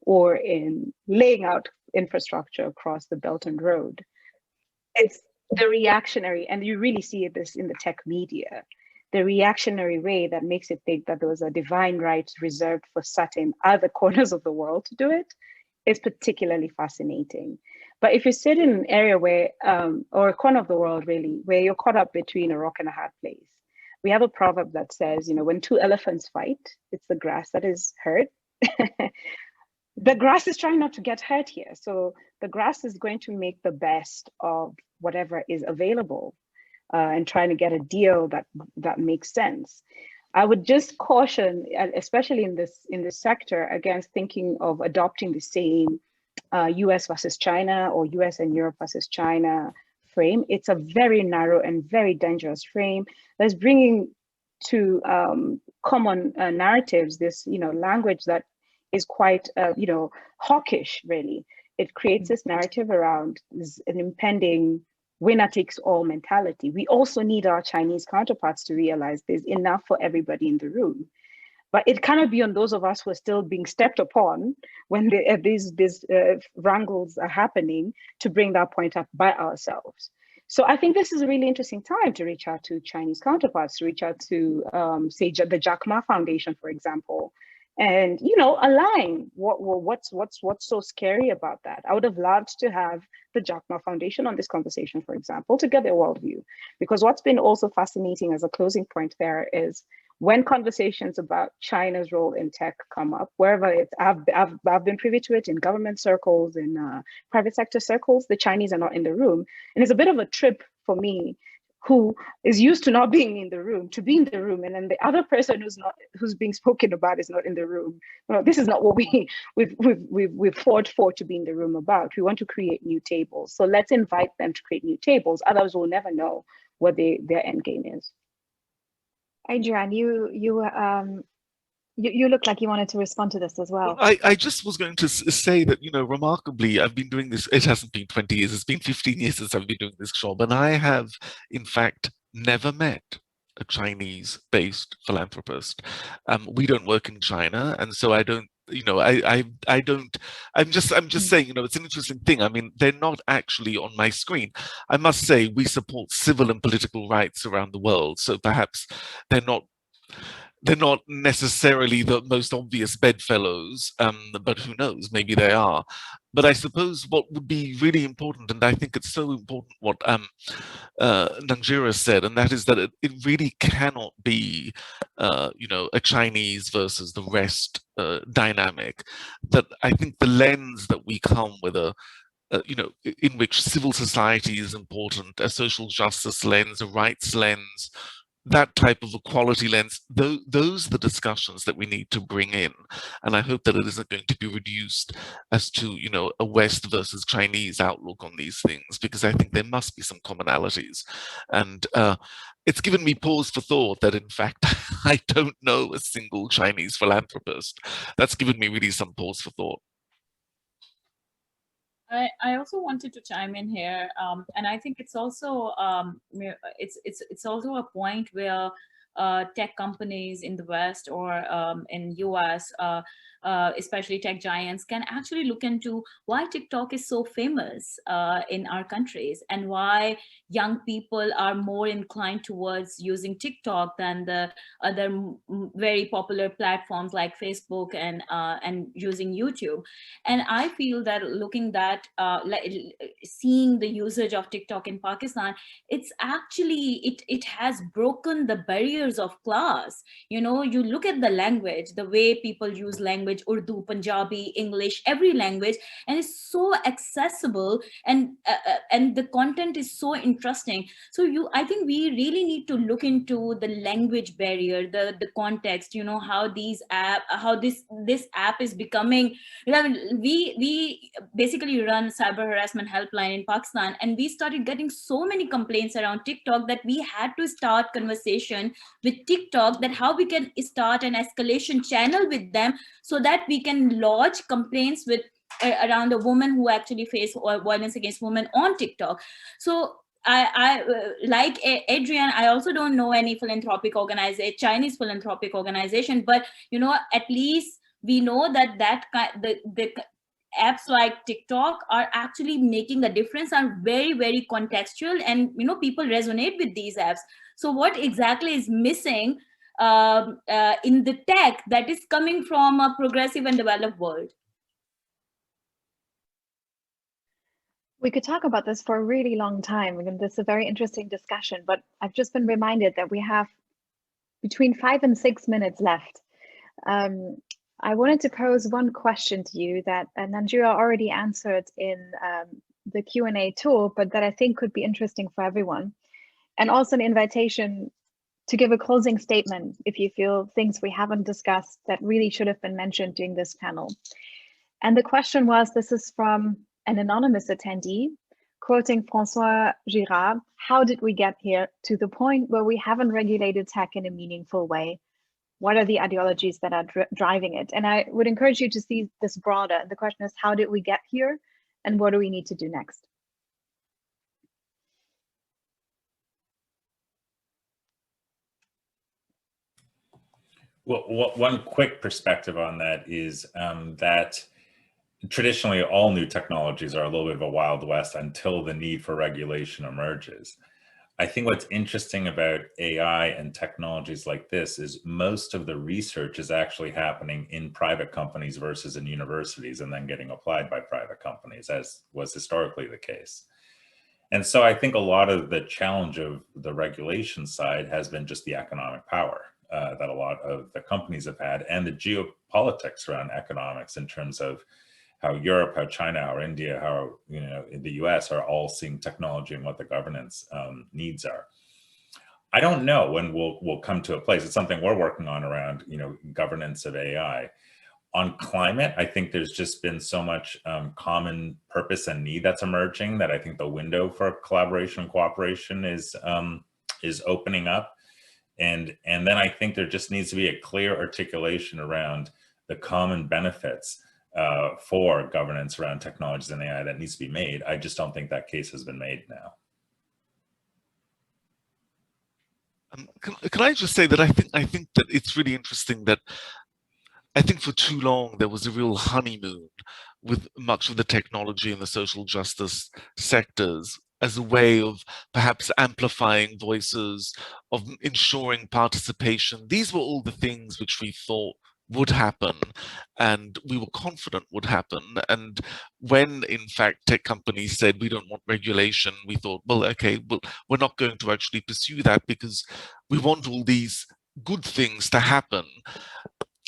S8: or in laying out infrastructure across the Belt and Road, it's the reactionary, and you really see this in the tech media, the reactionary way that makes it think that there was a divine right reserved for certain other corners of the world to do it is particularly fascinating. But if you sit in an area where, or a corner of the world really, where you're caught up between a rock and a hard place, we have a proverb that says, when two elephants fight, it's the grass that is hurt. The grass is trying not to get hurt here. So the grass is going to make the best of whatever is available, and trying to get a deal that makes sense. I would just caution, especially in this sector, against thinking of adopting the same US versus China or US and Europe versus China frame. It's a very narrow and very dangerous frame that's bringing to common narratives this language that is quite hawkish, really. It creates this narrative around an impending winner takes all mentality. We also need our Chinese counterparts to realize there's enough for everybody in the room. But it cannot be on those of us who are still being stepped upon when these wrangles are happening to bring that point up by ourselves. So I think this is a really interesting time to reach out to Chinese counterparts, to reach out to, say, the Jack Ma Foundation, for example, and align what's so scary about that. I would have loved to have the Jack Ma Foundation on this conversation, for example, to get their worldview, because what's been also fascinating as a closing point there is when conversations about China's role in tech come up, wherever it's, I've been privy to it in government circles, in private sector circles, the Chinese are not in the room, and it's a bit of a trip for me, who is used to not being in the room, to be in the room, and then the other person who's being spoken about is not in the room. Well, this is not what we've fought for to be in the room about. We want to create new tables, so let's invite them to create new tables. Otherwise, we'll never know what their end game is.
S4: Adrian, you look like you wanted to respond to this as well.
S6: I just was going to say that, remarkably, I've been doing this, it hasn't been 20 years, it's been 15 years since I've been doing this job, and I have, in fact, never met a Chinese-based philanthropist. We don't work in China, and so I don't, I'm just saying, it's an interesting thing. I mean, they're not actually on my screen. I must say, we support civil and political rights around the world, so perhaps they're not necessarily the most obvious bedfellows, but who knows, maybe they are. But I suppose what would be really important, and I think it's so important what Nanjira said, and that is that it really cannot be, a Chinese versus the rest dynamic. That I think the lens that we come with in which civil society is important, a social justice lens, a rights lens, that type of equality lens, those are the discussions that we need to bring in. And I hope that it isn't going to be reduced as to, a West versus Chinese outlook on these things, because I think there must be some commonalities. And it's given me pause for thought that, in fact, I don't know a single Chinese philanthropist. That's given me really some pause for thought.
S5: I also wanted to chime in here, and I think it's also it's also a point where tech companies in the West or in US, especially tech giants, can actually look into why TikTok is so famous in our countries, and why young people are more inclined towards using TikTok than the other very popular platforms like Facebook and using YouTube. And I feel that looking at seeing the usage of TikTok in Pakistan, it's actually it has broken the barriers of class. You look at the language, the way people use language, Urdu, Punjabi, English, every language, and it's so accessible, and the content is so interesting. So I think we really need to look into the language barrier, the context, how this app is becoming. We basically run cyber harassment helpline in Pakistan, and we started getting so many complaints around TikTok that we had to start conversation with TikTok that how we can start an escalation channel with them, so that we can lodge complaints with around a woman who actually face violence against women on TikTok. So I like Adrian, I also don't know any philanthropic organization, Chinese philanthropic organization, but at least we know that the apps like TikTok are actually making a difference, are very, very contextual, and people resonate with these apps. So what exactly is missing in the tech that is coming from a progressive and developed world?
S4: We could talk about this for a really long time. This is a very interesting discussion, but I've just been reminded that we have between 5 and 6 minutes left. I wanted to pose one question to you that Nanjira already answered in the Q&A tool, but that I think could be interesting for everyone. And also an invitation to give a closing statement if you feel things we haven't discussed that really should have been mentioned during this panel. And the question was, this is from an anonymous attendee, quoting François Girard, how did we get here to the point where we haven't regulated tech in a meaningful way? What are the ideologies that are driving it? And I would encourage you to see this broader. The question is, how did we get here and what do we need to do next?
S7: Well, one quick perspective on that is that traditionally all new technologies are a little bit of a wild west until the need for regulation emerges. I think what's interesting about AI and technologies like this is most of the research is actually happening in private companies versus in universities and then getting applied by private companies, as was historically the case. And so I think a lot of the challenge of the regulation side has been just the economic power that a lot of the companies have had, and the geopolitics around economics in terms of how Europe, how China, how India, how in the US are all seeing technology and what the governance needs are. I don't know when we'll come to a place. It's something we're working on around governance of AI. On climate, I think there's just been so much common purpose and need that's emerging that I think the window for collaboration and cooperation is opening up. And then I think there just needs to be a clear articulation around the common benefits for governance around technologies and AI that needs to be made. I just don't think that case has been made now.
S6: Can I just say that I think that it's really interesting that I think for too long there was a real honeymoon with much of the technology and the social justice sectors as a way of perhaps amplifying voices, of ensuring participation. These were all the things which we thought would happen and we were confident would happen. And when in fact tech companies said we don't want regulation, we thought, well, okay, well, we're not going to actually pursue that because we want all these good things to happen.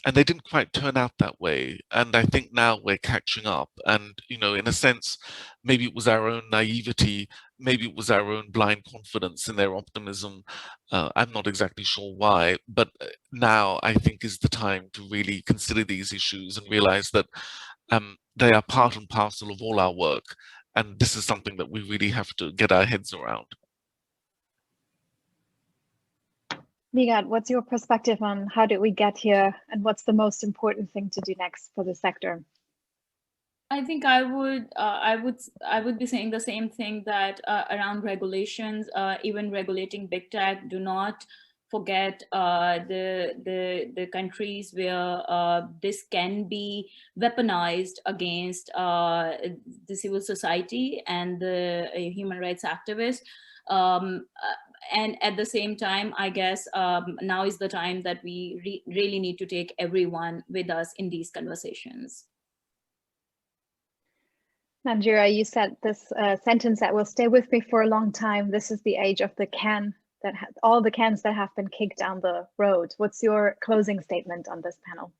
S6: And they didn't quite turn out that way. And I think now we're catching up. And, in a sense, maybe it was our own naivety, maybe it was our own blind confidence in their optimism. I'm not exactly sure why, but now I think is the time to really consider these issues and realize that they are part and parcel of all our work. And this is something that we really have to get our heads around.
S4: Vigad, what's your perspective on how did we get here and what's the most important thing to do next for the sector?
S5: I think I would be saying the same thing, that around regulations, even regulating big tech, do not forget the countries where this can be weaponized against the civil society and the human rights activists. And at the same time, I guess now is the time that we really need to take everyone with us in these conversations.
S4: Nanjira, you said this sentence that will stay with me for a long time. This is the age of the can, that all the cans that have been kicked down the road. What's your closing statement on this panel?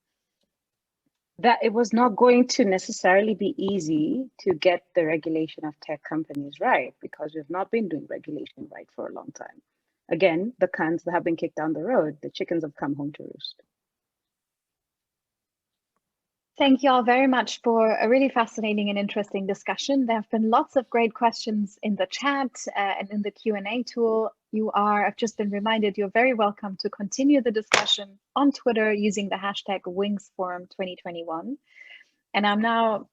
S8: That it was not going to necessarily be easy to get the regulation of tech companies right, because we've not been doing regulation right for a long time. Again, the cans that have been kicked down the road, the chickens have come home to roost.
S4: Thank you all very much for a really fascinating and interesting discussion. There have been lots of great questions in the chat and in the Q&A tool. I've just been reminded, you're very welcome to continue the discussion on Twitter using the hashtag WINGSForum 2021. And I'm now,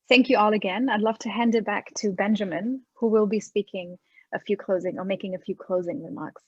S4: thank you all again. I'd love to hand it back to Benjamin, who will be speaking making a few closing remarks.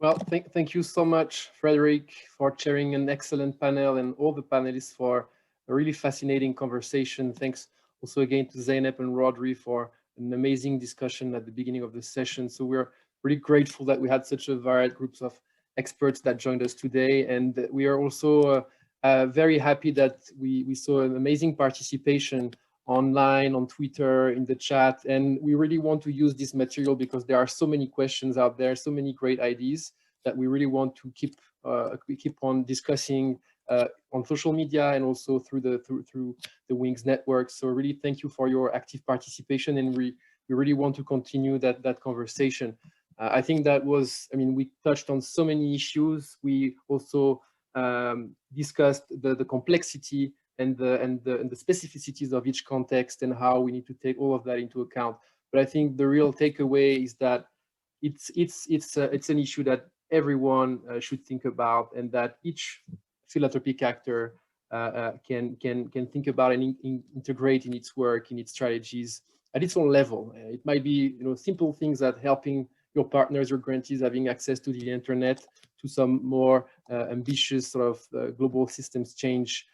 S1: Well, thank you so much, Frederic, for chairing an excellent panel, and all the panelists for a really fascinating conversation. Thanks also again to Zeynep and Rhodri for an amazing discussion at the beginning of the session. So we're really grateful that we had such a varied groups of experts that joined us today. And we are also very happy that we saw an amazing participation online, on Twitter, in the chat. And we really want to use this material because there are so many questions out there, so many great ideas that we really want to keep on discussing on social media and also through the Wings network. So really thank you for your active participation, and we really want to continue that conversation. I think that was, I mean, we touched on so many issues. We also discussed the complexity and the specificities of each context and how we need to take all of that into account. But I think the real takeaway is that it's an issue that everyone should think about, and that each philanthropic actor can think about and integrate in its work, in its strategies at its own level. It might be, you know, simple things that helping your partners, your grantees having access to the internet, to some more ambitious sort of global systems change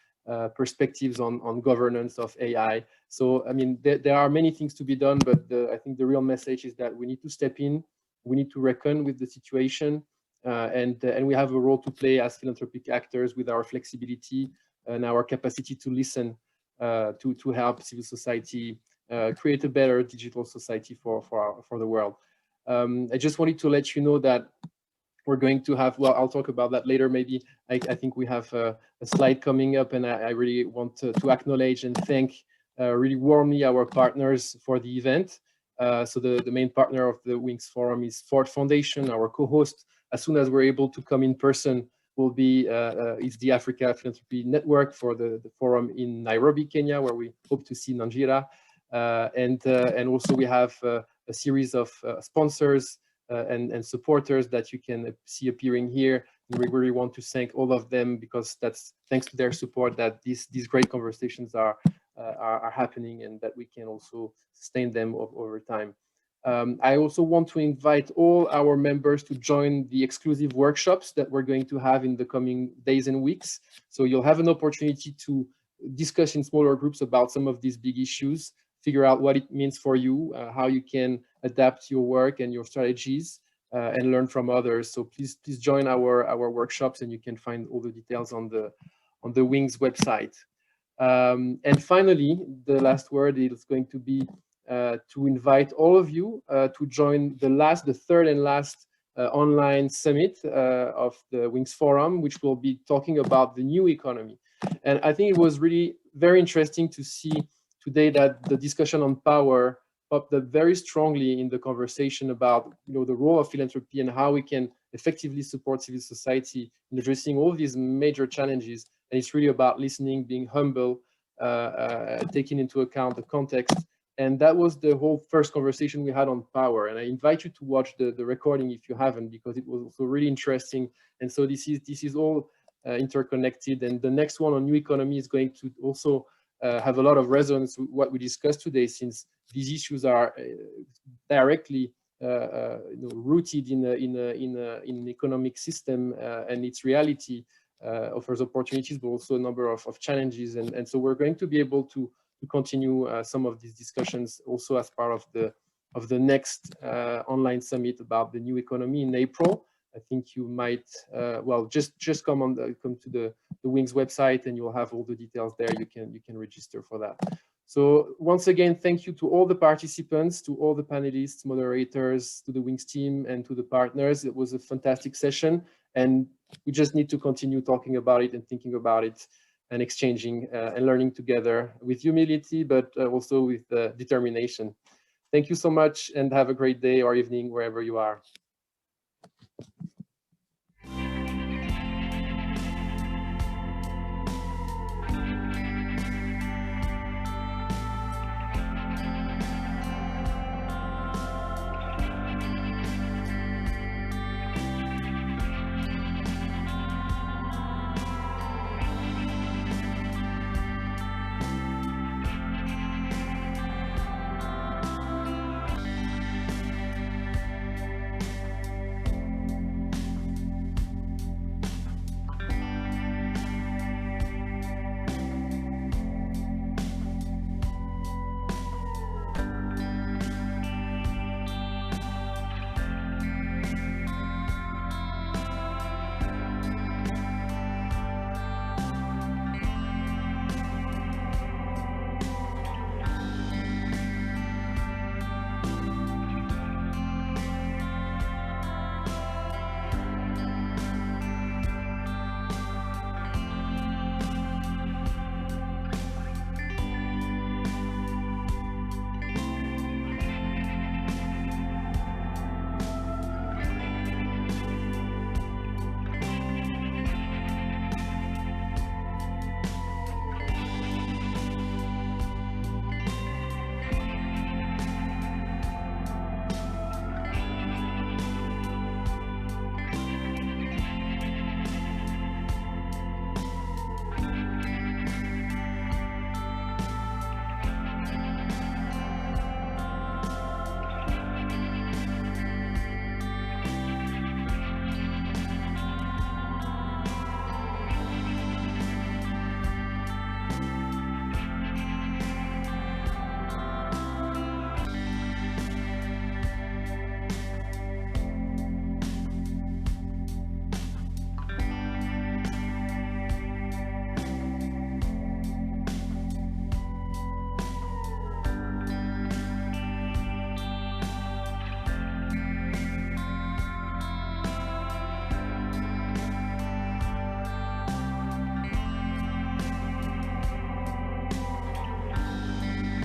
S1: perspectives on governance of AI. So, I mean, there are many things to be done, but I think the real message is that we need to step in, we need to reckon with the situation, and we have a role to play as philanthropic actors with our flexibility and our capacity to listen to help civil society create a better digital society for the world. I just wanted to let you know that we're going to have, well, I'll talk about that later maybe. I think we have a slide coming up, and I really want to acknowledge and thank really warmly our partners for the event. So the main partner of the WINGSForum is Ford Foundation. Our co-host, as soon as we're able to come in person, will be is the Africa Philanthropy Network for the forum in Nairobi, Kenya, where we hope to see Nanjira. And also we have a series of sponsors and supporters that you can see appearing here. And we really want to thank all of them, because that's thanks to their support that these great conversations are happening, and that we can also sustain them over time. I also want to invite all our members to join the exclusive workshops that we're going to have in the coming days and weeks. So you'll have an opportunity to discuss in smaller groups about some of these big issues, figure out what it means for you, how you can adapt your work and your strategies, and learn from others. So please join our workshops, and you can find all the details on the Wings website. And finally, the last word is going to be to invite all of you to join the third and last online summit of the WINGSForum, which will be talking about the new economy. And I think it was really very interesting to see today that the discussion on power popped up very strongly in the conversation about, you know, the role of philanthropy and how we can effectively support civil society in addressing all these major challenges. And it's really about listening, being humble, taking into account the context. And that was the whole first conversation we had on power. And I invite you to watch the recording if you haven't, because it was also really interesting. And so this is all interconnected. And the next one on new economy is going to also have a lot of resonance with what we discussed today, since these issues are directly rooted in an economic system, and its reality offers opportunities, but also a number of challenges. And so we're going to be able to continue some of these discussions also as part of the next online summit about the new economy in April. I think you might, well, just come to the Wings website, and you'll have all the details there. You can register for that. So once again, thank you to all the participants, to all the panelists, moderators, to the Wings team, and to the partners. It was a fantastic session, and we just need to continue talking about it and thinking about it, and exchanging and learning together with humility, but also with determination. Thank you so much, and have a great day or evening wherever you are.